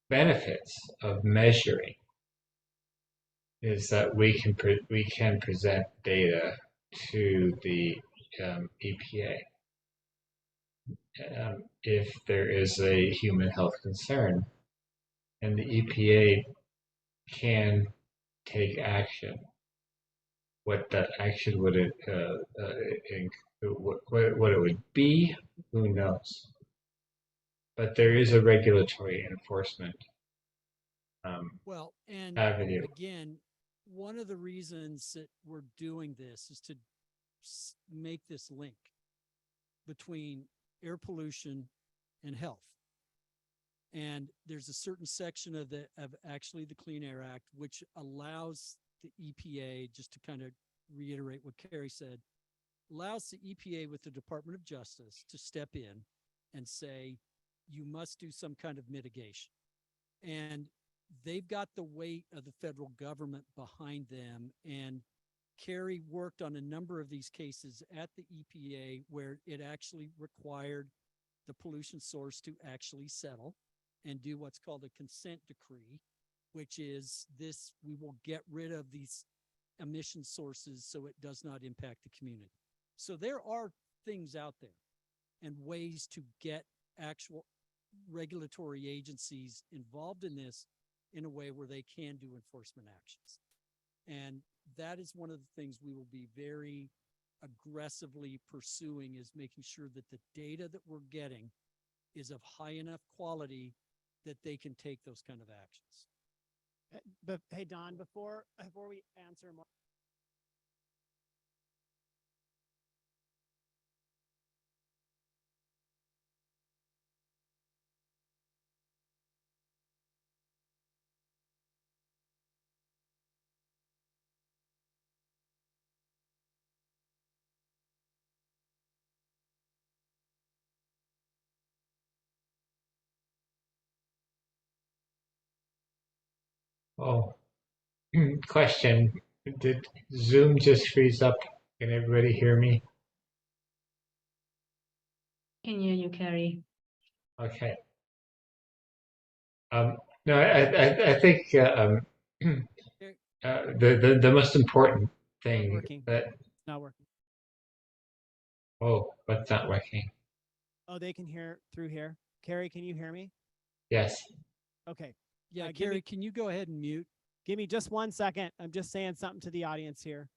benefits of measuring is that we can present data to the EPA if there is a human health concern, and the EPA can take action. What that action would what it would be, who knows? But there is a regulatory enforcement Well, and avenue. again, one of the reasons that we're doing this is to make this link between air pollution and health. And there's a certain section of actually the Clean Air Act, which allows the EPA, just to kind of reiterate what Kerry said, allows the EPA with the Department of Justice to step in and say, you must do some kind of mitigation. And they've got the weight of the federal government behind them. And Kerry worked on a number of these cases at the EPA where it actually required the pollution source to actually settle and do what's called a consent decree, which is this, we will get rid of these emission sources so it does not impact the community. So there are things out there and ways to get actual regulatory agencies involved in this in a way where they can do enforcement actions. And that is one of the things we will be very aggressively pursuing, is making sure that the data that we're getting is of high enough quality that they can take those kind of actions. But hey, Don, before we answer more. Oh, question. Did Zoom just freeze up? Can everybody hear me? Can hear you, Carrie. Okay. No, I think the most important thing Working. that, It's not working. oh, what's not working? Oh, they can hear through here. Carrie, can you hear me? Yes. Okay. Yeah, give Kerry, me- can you go ahead and mute? Give me just 1 second. I'm just saying something to the audience here.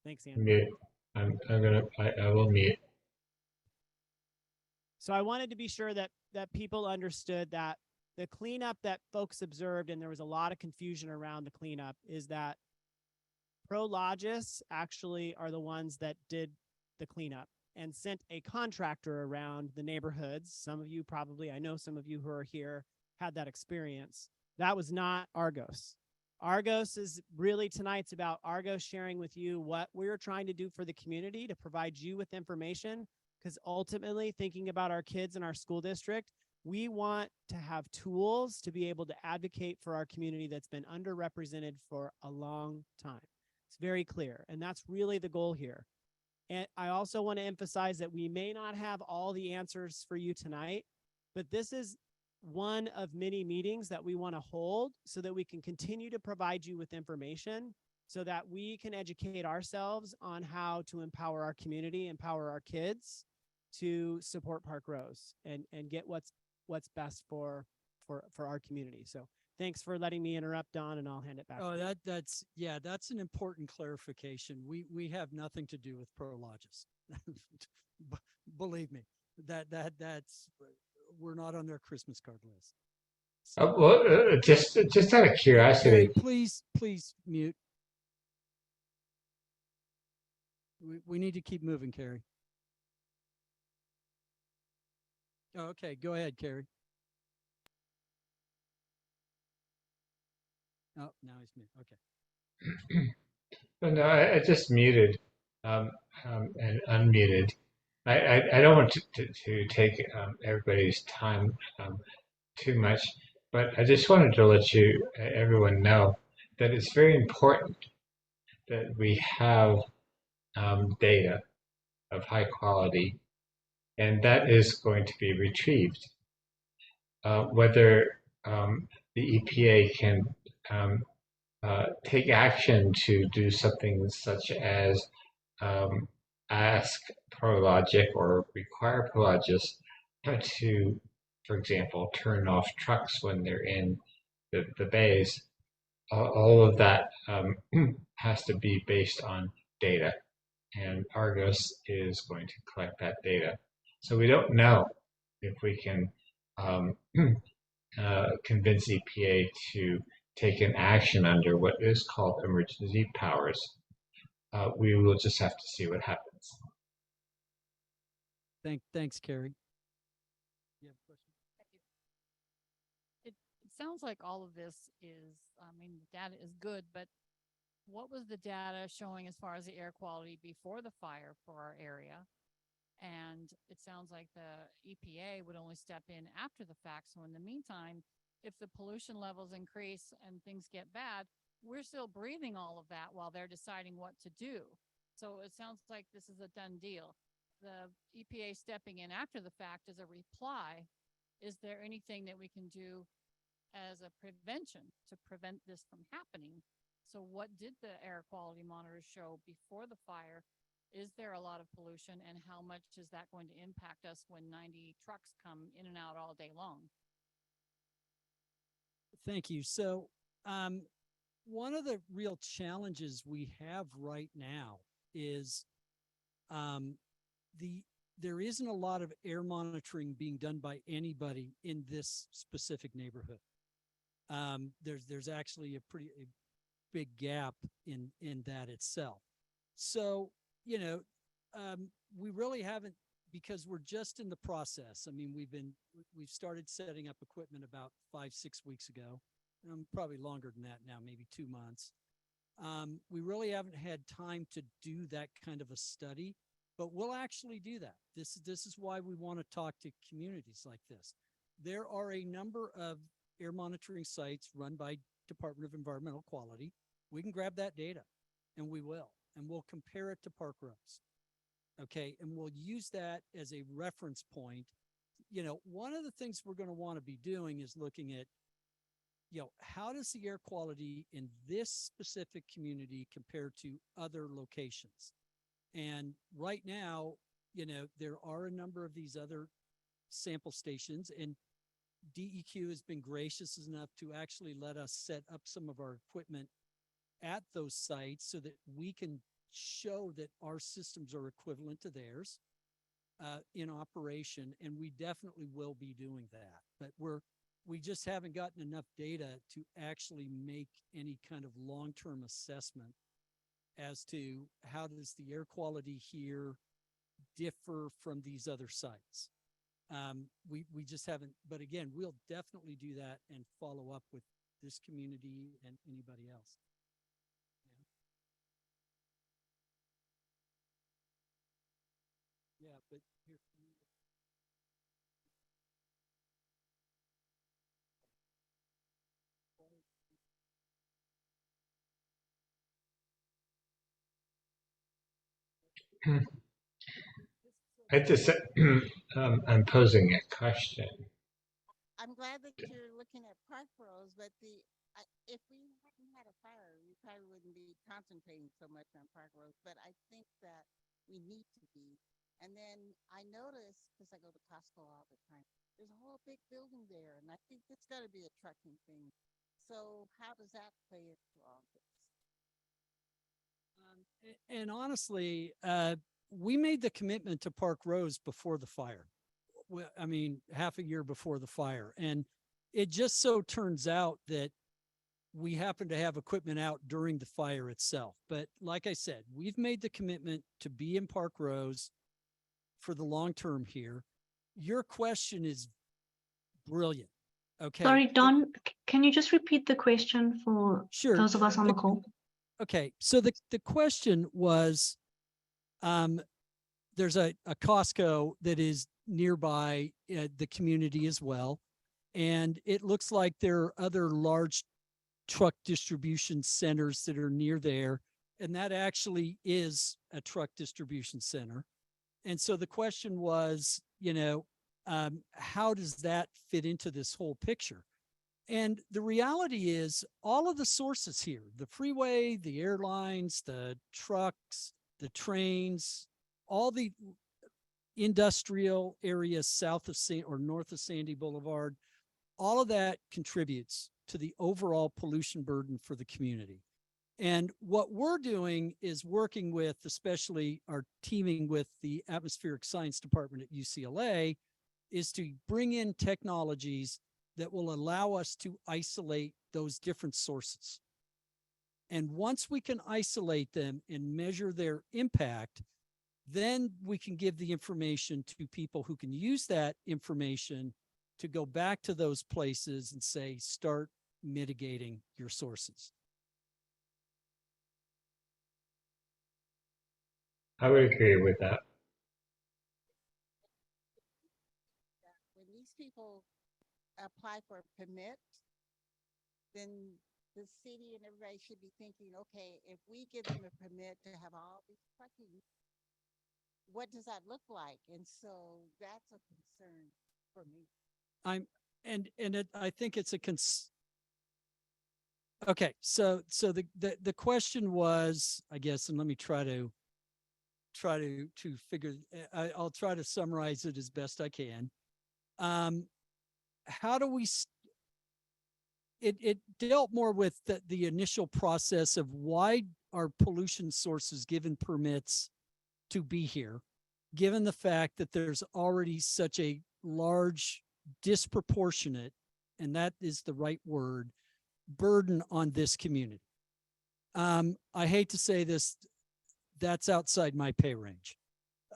Thanks, Ann. Mute. I will mute. So I wanted to be sure that people understood that the cleanup that folks observed, and there was a lot of confusion around the cleanup, is that Prologis actually are the ones that did the cleanup and sent a contractor around the neighborhoods. Some of you probably, I know some of you who are here had that experience. That was not Argos. Argos is really, tonight's about Argos sharing with you what we're trying to do for the community to provide you with information, because ultimately, thinking about our kids in our school district, we want to have tools to be able to advocate for our community that's been underrepresented for a long time. It's very clear, and that's really the goal here. And I also want to emphasize that we may not have all the answers for you tonight, but this is one of many meetings that we want to hold so that we can continue to provide you with information so that we can educate ourselves on how to empower our community, empower our kids to support Park Rose and get what's best for our community. So thanks for letting me interrupt, Don, and I'll hand it back. Oh, that's an important clarification. We have nothing to do with Prologis. Believe me, that's we're not on their Christmas card list. So, Well, just out of curiosity, Carrie, please mute. We need to keep moving, Carrie. Oh, okay, go ahead, Carrie. Oh, now he's mute. Okay. but no, I just muted and unmuted. I don't want to take everybody's time too much, but I just wanted to let everyone know that it's very important that we have data of high quality, and that is going to be retrieved. Whether the EPA can take action to do something such as ask Prologic or require Prologis to, for example, turn off trucks when they're in the bays. All of that has to be based on data, and Argos is going to collect that data. So we don't know if we can convince EPA to take an action under what is called emergency powers. We will just have to see what happens. Thanks, Carrie. You have a question? It sounds like all of this is, I mean, the data is good, but what was the data showing as far as the air quality before the fire for our area? And it sounds like the EPA would only step in after the fact. So in the meantime, if the pollution levels increase and things get bad, we're still breathing all of that while they're deciding what to do. So it sounds like this is a done deal. The EPA stepping in after the fact as a reply. Is there anything that we can do as a prevention to prevent this from happening? So what did the air quality monitors show before the fire? Is there a lot of pollution, and how much is that going to impact us when 90 trucks come in and out all day long? Thank you. So one of the real challenges we have right now is there isn't a lot of air monitoring being done by anybody in this specific neighborhood. There's actually a big gap in that itself. So, you know, we really haven't, because we're just in the process. I mean, we've started setting up equipment about 5-6 weeks ago. Probably longer than that now, maybe 2 months. We really haven't had time to do that kind of a study, but we'll actually do that. This is why we want to talk to communities like this. There are a number of air monitoring sites run by Department of Environmental Quality. We can grab that data, and we will, and we'll compare it to Park Rose. Okay, and we'll use that as a reference point. You know, one of the things we're going to want to be doing is looking at, you know, how does the air quality in this specific community compare to other locations? And right now, you know, there are a number of these other sample stations, and DEQ has been gracious enough to actually let us set up some of our equipment at those sites so that we can show that our systems are equivalent to theirs in operation, and we definitely will be doing that. But we just haven't gotten enough data to actually make any kind of long-term assessment as to how does the air quality here differ from these other sites. We just haven't, but again, we'll definitely do that and follow up with this community and anybody else. Yeah, but here. I just, I'm posing a question. I'm glad that you're looking at Park Rose, but if we hadn't had a fire, we probably wouldn't be concentrating so much on Park Rose, but I think that we need to be. And then I noticed, because I go to Costco all the time, there's a whole big building there, and I think it's got to be a trucking thing. So how does that play into all this? And honestly, we made the commitment to Park Rose before the fire. I mean, half a year before the fire. And it just so turns out that we happen to have equipment out during the fire itself. But like I said, we've made the commitment to be in Park Rose for the long term here. Your question is brilliant. Okay. Sorry, Don, can you just repeat the question for Sure. those of us on the call? Okay. So the question was, there's a Costco that is nearby the community as well. And it looks like there are other large truck distribution centers that are near there. And that actually is a truck distribution center. And so the question was, how does that fit into this whole picture? And the reality is all of the sources here, the freeway, the airlines, the trucks, the trains, all the industrial areas south of or north of Sandy Boulevard, all of that contributes to the overall pollution burden for the community. And what we're doing is working with, especially our teaming with the Atmospheric Science Department at UCLA, is to bring in technologies that will allow us to isolate those different sources. And once we can isolate them and measure their impact, then we can give the information to people who can use that information to go back to those places and say, start mitigating your sources. I would agree with that. When these people apply for a permit, then the city and everybody should be thinking, okay, if we give them a permit to have all these trucking, what does that look like? And so that's a concern for me. I think it's a okay. So the question was, I guess, and let me try to figure, I'll try to summarize it as best I can. How do we, it dealt more with the initial process of why are pollution sources given permits to be here, given the fact that there's already such a large disproportionate, and that is the right word, burden on this community. I hate to say this, that's outside my pay range.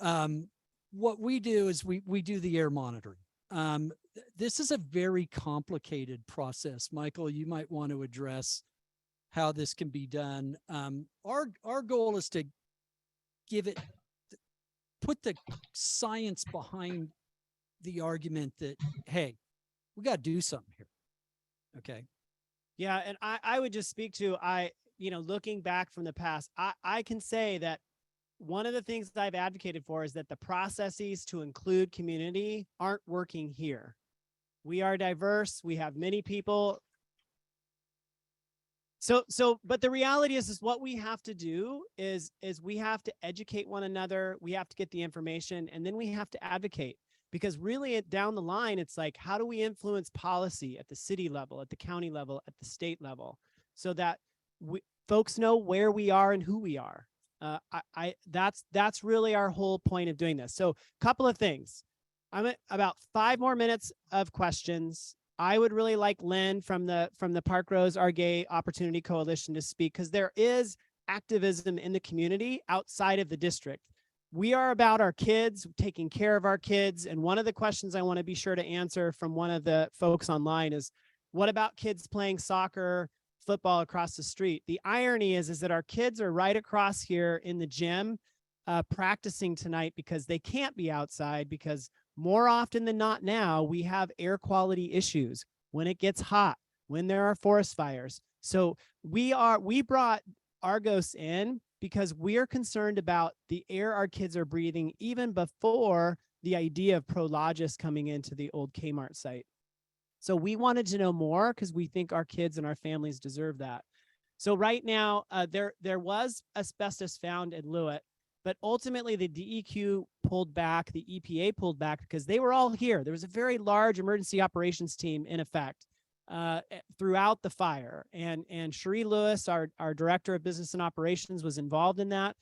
What we do is we do the air monitoring. This is a very complicated process. Michael, you might want to address how this can be done. Our goal is to put the science behind the argument that, hey, we got to do something here. Okay. Yeah. And I would just speak to, looking back from the past, I can say that one of the things that I've advocated for is that the processes to include community aren't working here. We are diverse. We have many people. But the reality is what we have to do is we have to educate one another. We have to get the information, and then we have to advocate, because really down the line, it's like, how do we influence policy at the city level, at the county level, at the state level, so that folks know where we are and who we are. That's really our whole point of doing this. So couple of things. I'm at about 5 more minutes of questions. I would really like Lynn from the Park Rose Our Gay Opportunity Coalition to speak, because there is activism in the community outside of the district. We are about our kids, taking care of our kids. And one of the questions I want to be sure to answer from one of the folks online is, what about kids playing soccer, football across the street? The irony is that our kids are right across here in the gym practicing tonight because they can't be outside, because more often than not now, we have air quality issues when it gets hot, when there are forest fires. So we brought Argos in because we are concerned about the air our kids are breathing even before the idea of Prologis coming into the old Kmart site. So we wanted to know more because we think our kids and our families deserve that. So right now, there was asbestos found in Lewitt, but ultimately the DEQ pulled back, the EPA pulled back because they were all here. There was a very large emergency operations team in effect throughout the fire. And Cherie Lewis, our director of business and operations, was involved in that.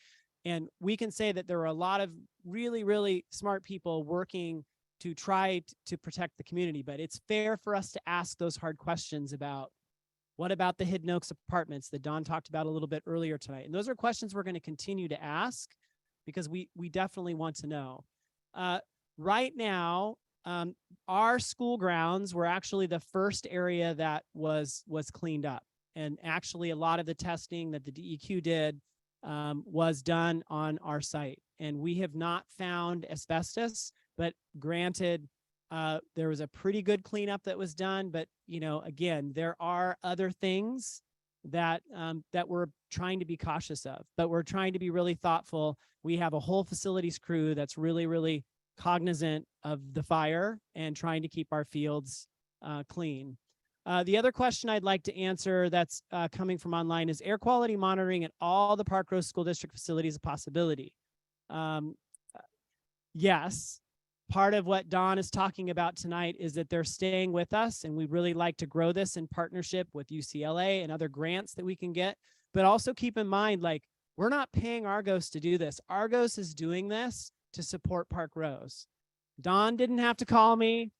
And we can say that there were a lot of really, really smart people working to try to protect the community. But it's fair for us to ask those hard questions about, what about the Hidden Oaks apartments that Don talked about a little bit earlier tonight? And those are questions we're going to continue to ask because we definitely want to know. Right now, our school grounds were actually the first area that was cleaned up. And actually a lot of the testing that the DEQ did was done on our site. And we have not found asbestos, but granted, there was a pretty good cleanup that was done. But, you know, again, there are other things that we're trying to be cautious of, but we're trying to be really thoughtful. We have a whole facilities crew that's really, really cognizant of the fire and trying to keep our fields clean. The other question I'd like to answer that's coming from online is, air quality monitoring at all the Park Rose School District facilities a possibility? Yes. Part of what Don is talking about tonight is that they're staying with us, and we really like to grow this in partnership with UCLA and other grants that we can get. But also keep in mind, like, we're not paying Argos to do this. Argos is doing this to support Park Rose. Don didn't have to call me.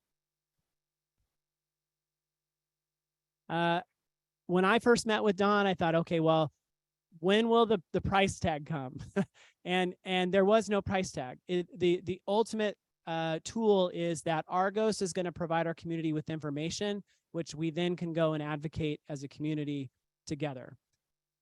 When I first met with Don, I thought, okay, well, when will the price tag come? and there was no price tag. The ultimate tool is that Argos is going to provide our community with information, which we then can go and advocate as a community together.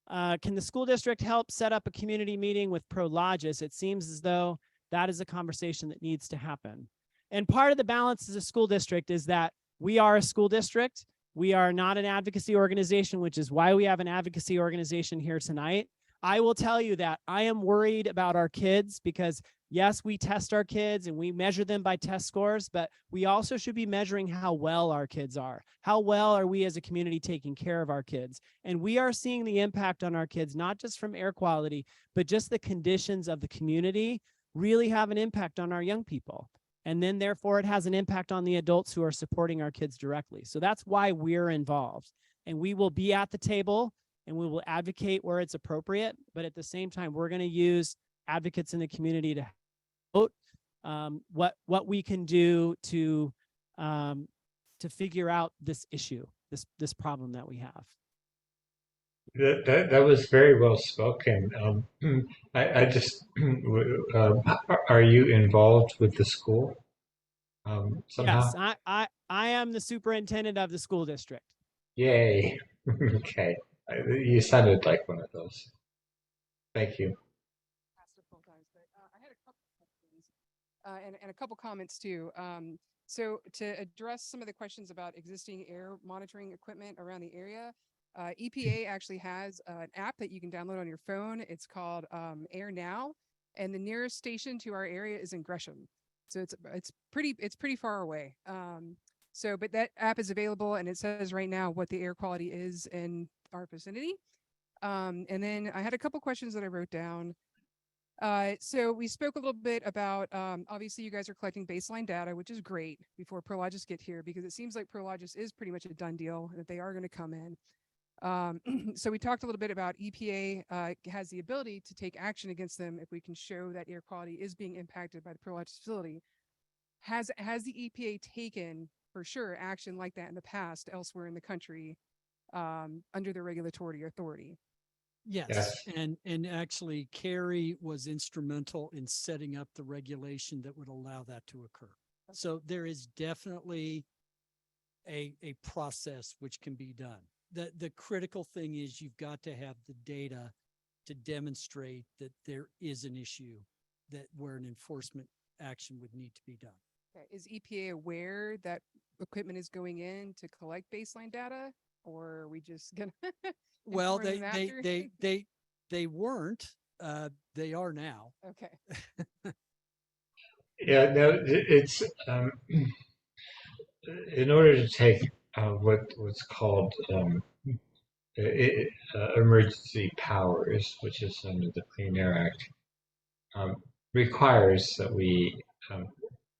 Can the school district help set up a community meeting with Prologis? It seems as though that is a conversation that needs to happen. And part of the balance as a school district is that we are a school district. We are not an advocacy organization, which is why we have an advocacy organization here tonight. I will tell you that I am worried about our kids because, yes, we test our kids and we measure them by test scores, but we also should be measuring how well our kids are. How well are we as a community taking care of our kids? And we are seeing the impact on our kids, not just from air quality, but just the conditions of the community really have an impact on our young people. And then therefore it has an impact on the adults who are supporting our kids directly. So that's why we're involved. And we will be at the table and we will advocate where it's appropriate. But at the same time, we're going to use advocates in the community to vote what we can do to figure out this issue, this problem that we have. That was very well spoken. I just, are you involved with the school somehow? Yes, I am the superintendent of the school district. Yay. Okay. You sounded like one of those. Thank you. I had a couple questions, and a couple comments too. So to address some of the questions about existing air monitoring equipment around the area, EPA actually has an app that you can download on your phone. It's called Air Now, and the nearest station to our area is in Gresham. So it's pretty far away. But that app is available, and it says right now what the air quality is in our vicinity. And then I had a couple questions that I wrote down. So we spoke a little bit about, obviously you guys are collecting baseline data, which is great before Prologis get here, because it seems like Prologis is pretty much a done deal, that they are going to come in. So we talked a little bit about EPA has the ability to take action against them if we can show that air quality is being impacted by the Prologis facility. Has the EPA taken for sure action like that in the past elsewhere in the country under their regulatory authority? Yes, Yes. and actually Carrie was instrumental in setting up the regulation that would allow that to occur. So there is definitely a process which can be done. The critical thing is you've got to have the data to demonstrate that there is an issue that where an enforcement action would need to be done. Okay. Is EPA aware that equipment is going in to collect baseline data, or are we just gonna? Well, inform them after? they weren't, they are now. Okay. Yeah, no, it's in order to take what's called emergency powers, which is under the Clean Air Act, requires that we,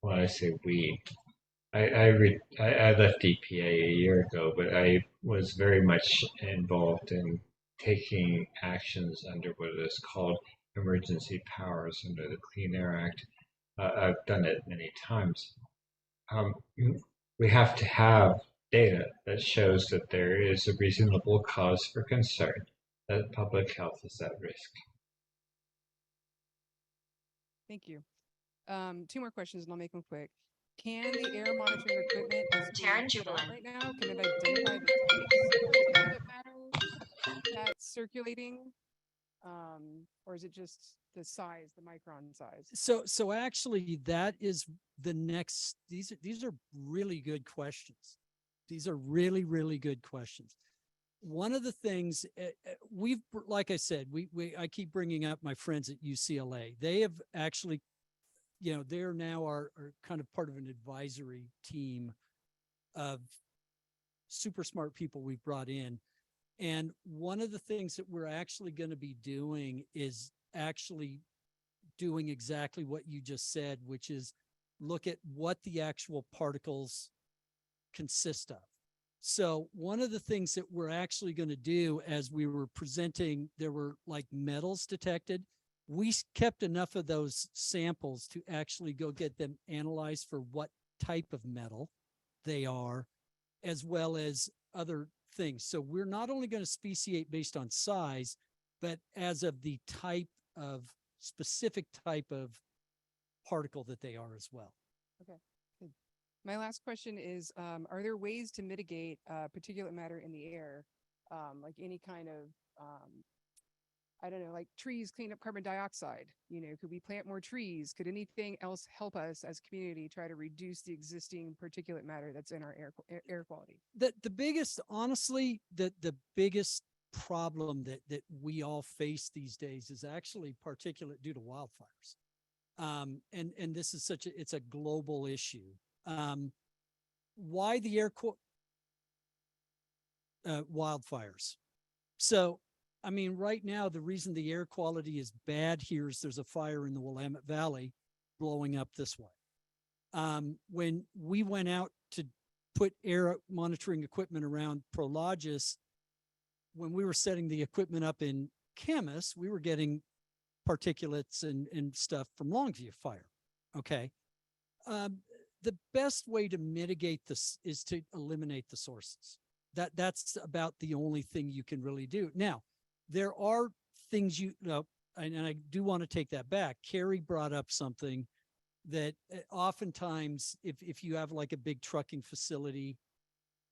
when I say we, I left EPA a year ago, but I was very much involved in taking actions under what is called emergency powers under the Clean Air Act. I've done it many times. We have to have data that shows that there is a reasonable cause for concern that public health is at risk. Thank you. Two more questions and I'll make them quick. Can the air monitoring equipment that's being put out right now, can it identify the types of particulate matter that's circulating? Or is it just the size, the micron size? So actually that is the next, these are really good questions. These are really, really good questions. One of the things we've, like I said, I keep bringing up my friends at UCLA. They have actually, they're now are kind of part of an advisory team of super smart people we've brought in. And one of the things that we're actually going to be doing is actually doing exactly what you just said, which is look at what the actual particles consist of. So one of the things that we're actually going to do as we were presenting, there were like metals detected. We kept enough of those samples to actually go get them analyzed for what type of metal they are, as well as other things. So we're not only going to speciate based on size, but as of the specific type of particle that they are as well. Okay. Good. My last question is, are there ways to mitigate particulate matter in the air? Like any kind of, I don't know, like trees clean up carbon dioxide, could we plant more trees? Could anything else help us as a community try to reduce the existing particulate matter that's in our air quality? The biggest, honestly, the biggest problem that we all face these days is actually particulate due to wildfires. And this is it's a global issue. Why the wildfires? So, I mean, right now, the reason the air quality is bad here is there's a fire in the Willamette Valley blowing up this way. When we went out to put air monitoring equipment around Prologis, when we were setting the equipment up in Camas, we were getting particulates and stuff from Longview fire. Okay. The best way to mitigate this is to eliminate the sources. That's about the only thing you can really do. Now, there are things and I do want to take that back. Carrie brought up something that oftentimes if you have like a big trucking facility,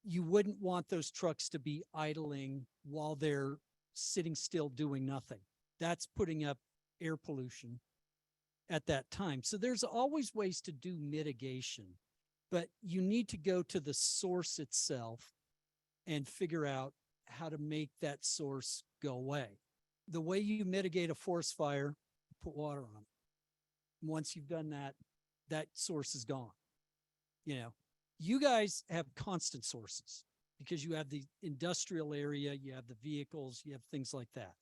you wouldn't want those trucks to be idling while they're sitting still doing nothing. That's putting up air pollution at that time. So there's always ways to do mitigation, but you need to go to the source itself and figure out how to make that source go away. The way you mitigate a forest fire, put water on it. Once you've done that, that source is gone. You guys have constant sources because you have the industrial area, you have the vehicles, you have things like that.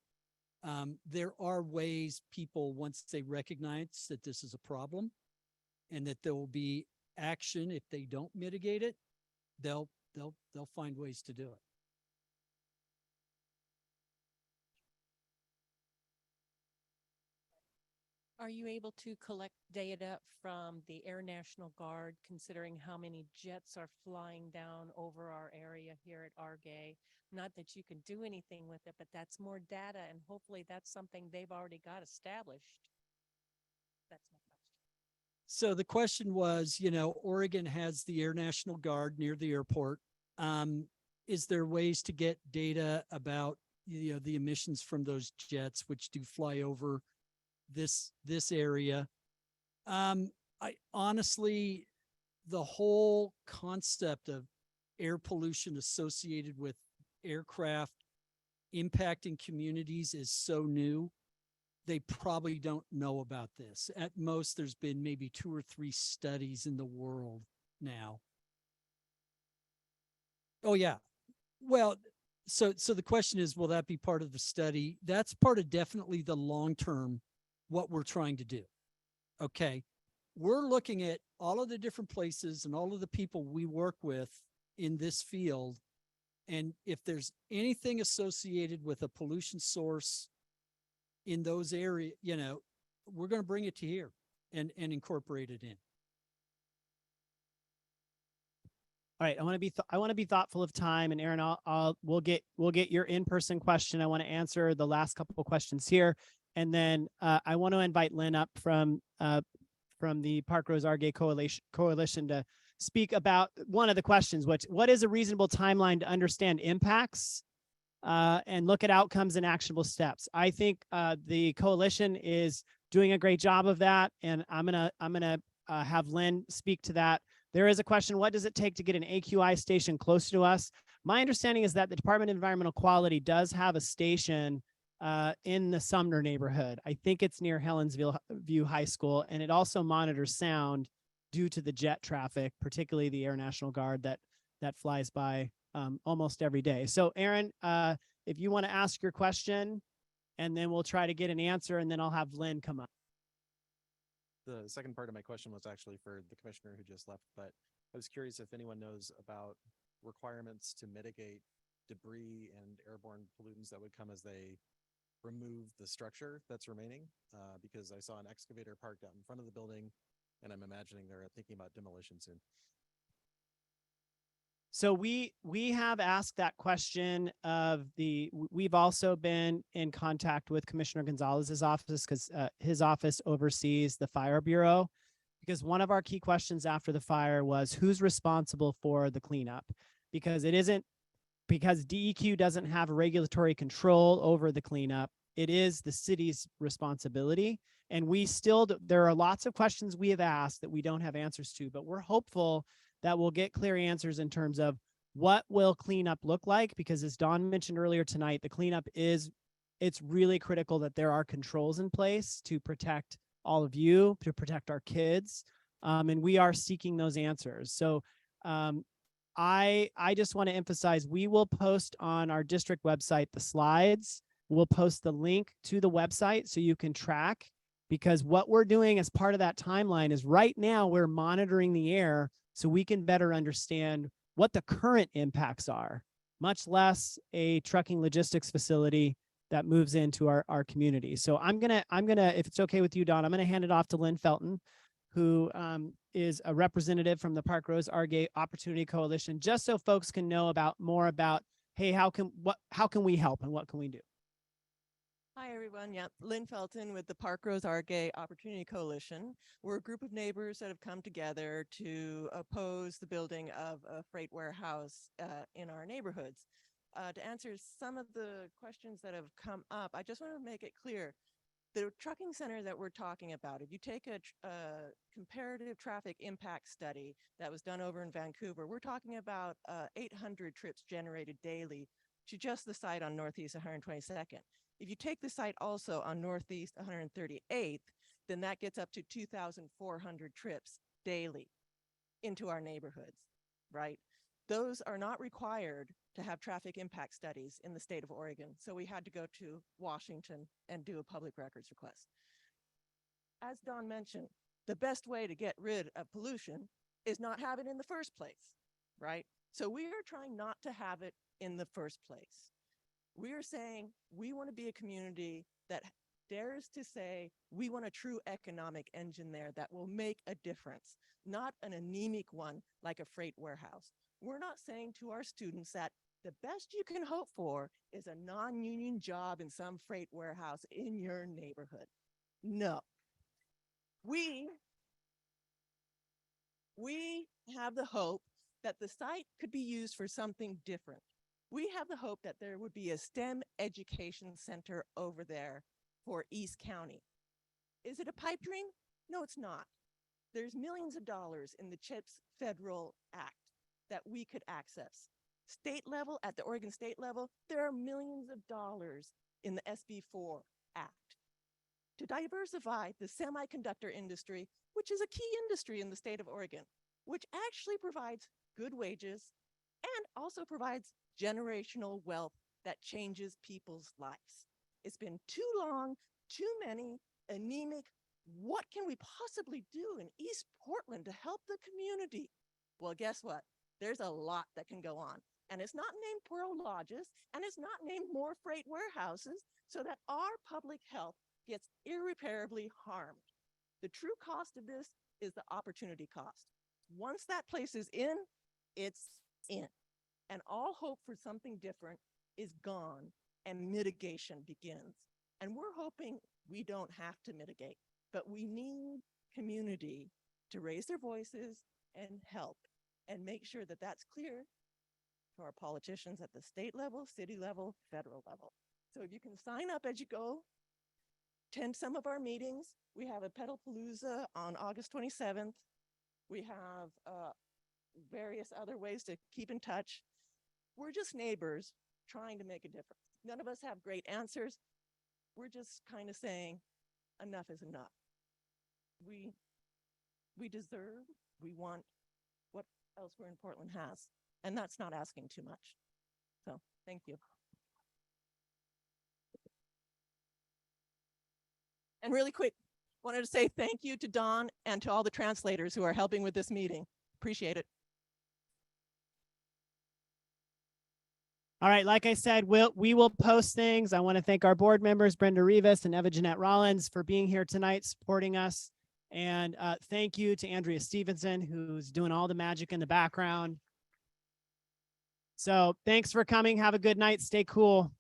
There are ways people, once they recognize that this is a problem and that there will be action if they don't mitigate it, they'll find ways to do it. Are you able to collect data from the Air National Guard, considering how many jets are flying down over our area here at Argay? Not that you can do anything with it, but that's more data, and hopefully that's something they've already got established. That's my question. So the question was, you know, Oregon has the Air National Guard near the airport. Is there ways to get data about, you know, the emissions from those jets which do fly over this area? I honestly, the whole concept of air pollution associated with aircraft impacting communities is so new. They probably don't know about this. At most, there's been maybe 2 or 3 studies in the world now. Oh yeah. Well, so the question is, will that be part of the study? That's part of definitely the long term, what we're trying to do. Okay. We're looking at all of the different places and all of the people we work with in this field. And if there's anything associated with a pollution source in those areas, you know, we're going to bring it to here and incorporate it in. All right, I want to be thoughtful of time, and Aaron, we'll get your in-person question. I want to answer the last couple of questions here, and then I want to invite Lynn up from the Park Rose Argay Coalition to speak about one of the questions, which what is a reasonable timeline to understand impacts and look at outcomes and actionable steps. I think the coalition is doing a great job of that, and I'm gonna have Lynn speak to that. There is a question, what does it take to get an AQI station close to us? My understanding is that the Department of Environmental Quality does have a station in the Sumner neighborhood. I think it's near Helensville View High School, and it also monitors sound due to the jet traffic, particularly the Air National Guard that flies by almost every day. So Aaron, if you want to ask your question, and then we'll try to get an answer, and then I'll have Lynn come up. The second part of my question was actually for the commissioner who just left, but I was curious if anyone knows about requirements to mitigate debris and airborne pollutants that would come as they remove the structure that's remaining, because I saw an excavator parked out in front of the building, and I'm imagining they're thinking about demolition soon. So we have asked that question of we've also been in contact with Commissioner Gonzalez's office, because his office oversees the Fire Bureau, because one of our key questions after the fire was who's responsible for the cleanup, because DEQ doesn't have regulatory control over the cleanup. It is the city's responsibility. And there are lots of questions we have asked that we don't have answers to, but we're hopeful that we'll get clear answers in terms of what will cleanup look like, because as Dawn mentioned earlier tonight, the cleanup it's really critical that there are controls in place to protect all of you, to protect our kids. And we are seeking those answers. So I just want to emphasize, we will post on our district website the slides. We'll post the link to the website so you can track, because what we're doing as part of that timeline is right now we're monitoring the air so we can better understand what the current impacts are, much less a trucking logistics facility that moves into our community. So I'm gonna, if it's okay with you, Don, I'm gonna hand it off to Lynn Felton, who is a representative from the Park Rose Argay Opportunity Coalition, just so folks can know more about, hey, how can we help and what can we do? Hi, everyone. Yeah, Lynn Felton with the Park Rose Argay Opportunity Coalition. We're a group of neighbors that have come together to oppose the building of a freight warehouse in our neighborhoods. To answer some of the questions that have come up, I just want to make it clear. The trucking center that we're talking about, if you take a comparative traffic impact study that was done over in Vancouver, we're talking about 800 trips generated daily to just the site on Northeast 122nd. If you take the site also on Northeast 138th, then that gets up to 2,400 trips daily into our neighborhoods, right? Those are not required to have traffic impact studies in the state of Oregon. So we had to go to Washington and do a public records request. As Don mentioned, the best way to get rid of pollution is not have it in the first place, right? So we are trying not to have it in the first place. We are saying we want to be a community that dares to say, we want a true economic engine there that will make a difference, not an anemic one like a freight warehouse. We're not saying to our students that the best you can hope for is a non-union job in some freight warehouse in your neighborhood. No. We have the hope that the site could be used for something different. We have the hope that there would be a STEM education center over there for East County. Is it a pipe dream? No, it's not. There's millions of dollars in the CHIPS Federal Act that we could access. State level, at the Oregon state level, there are millions of dollars in the SB4 Act to diversify the semiconductor industry, which is a key industry in the state of Oregon, which actually provides good wages and also provides generational wealth that changes people's lives. It's been too long, too many anemic. What can we possibly do in East Portland to help the community? Well, guess what? There's a lot that can go on. And it's not named Prologis, and it's not named more freight warehouses, so that our public health gets irreparably harmed. The true cost of this is the opportunity cost. Once that place is in, it's in. And all hope for something different is gone and mitigation begins. And we're hoping we don't have to mitigate, but we need community to raise their voices and help and make sure that that's clear to our politicians at the state level, city level, federal level. So if you can sign up as you go, attend some of our meetings. We have a Pedalpalooza on August 27th. We have various other ways to keep in touch. We're just neighbors trying to make a difference. None of us have great answers. We're just kind of saying enough is enough. We deserve, we want what Elsewhere in Portland has. And that's not asking too much. So thank you. And really quick, wanted to say thank you to Dawn and to all the translators who are helping with this meeting. Appreciate it. All right, like I said, we will post things. I want to thank our board members, Brenda Rivas and Eva Jeanette Rollins, for being here tonight, supporting us. And thank you to Andrea Stevenson, who's doing all the magic in the background. So thanks for coming. Have a good night. Stay cool.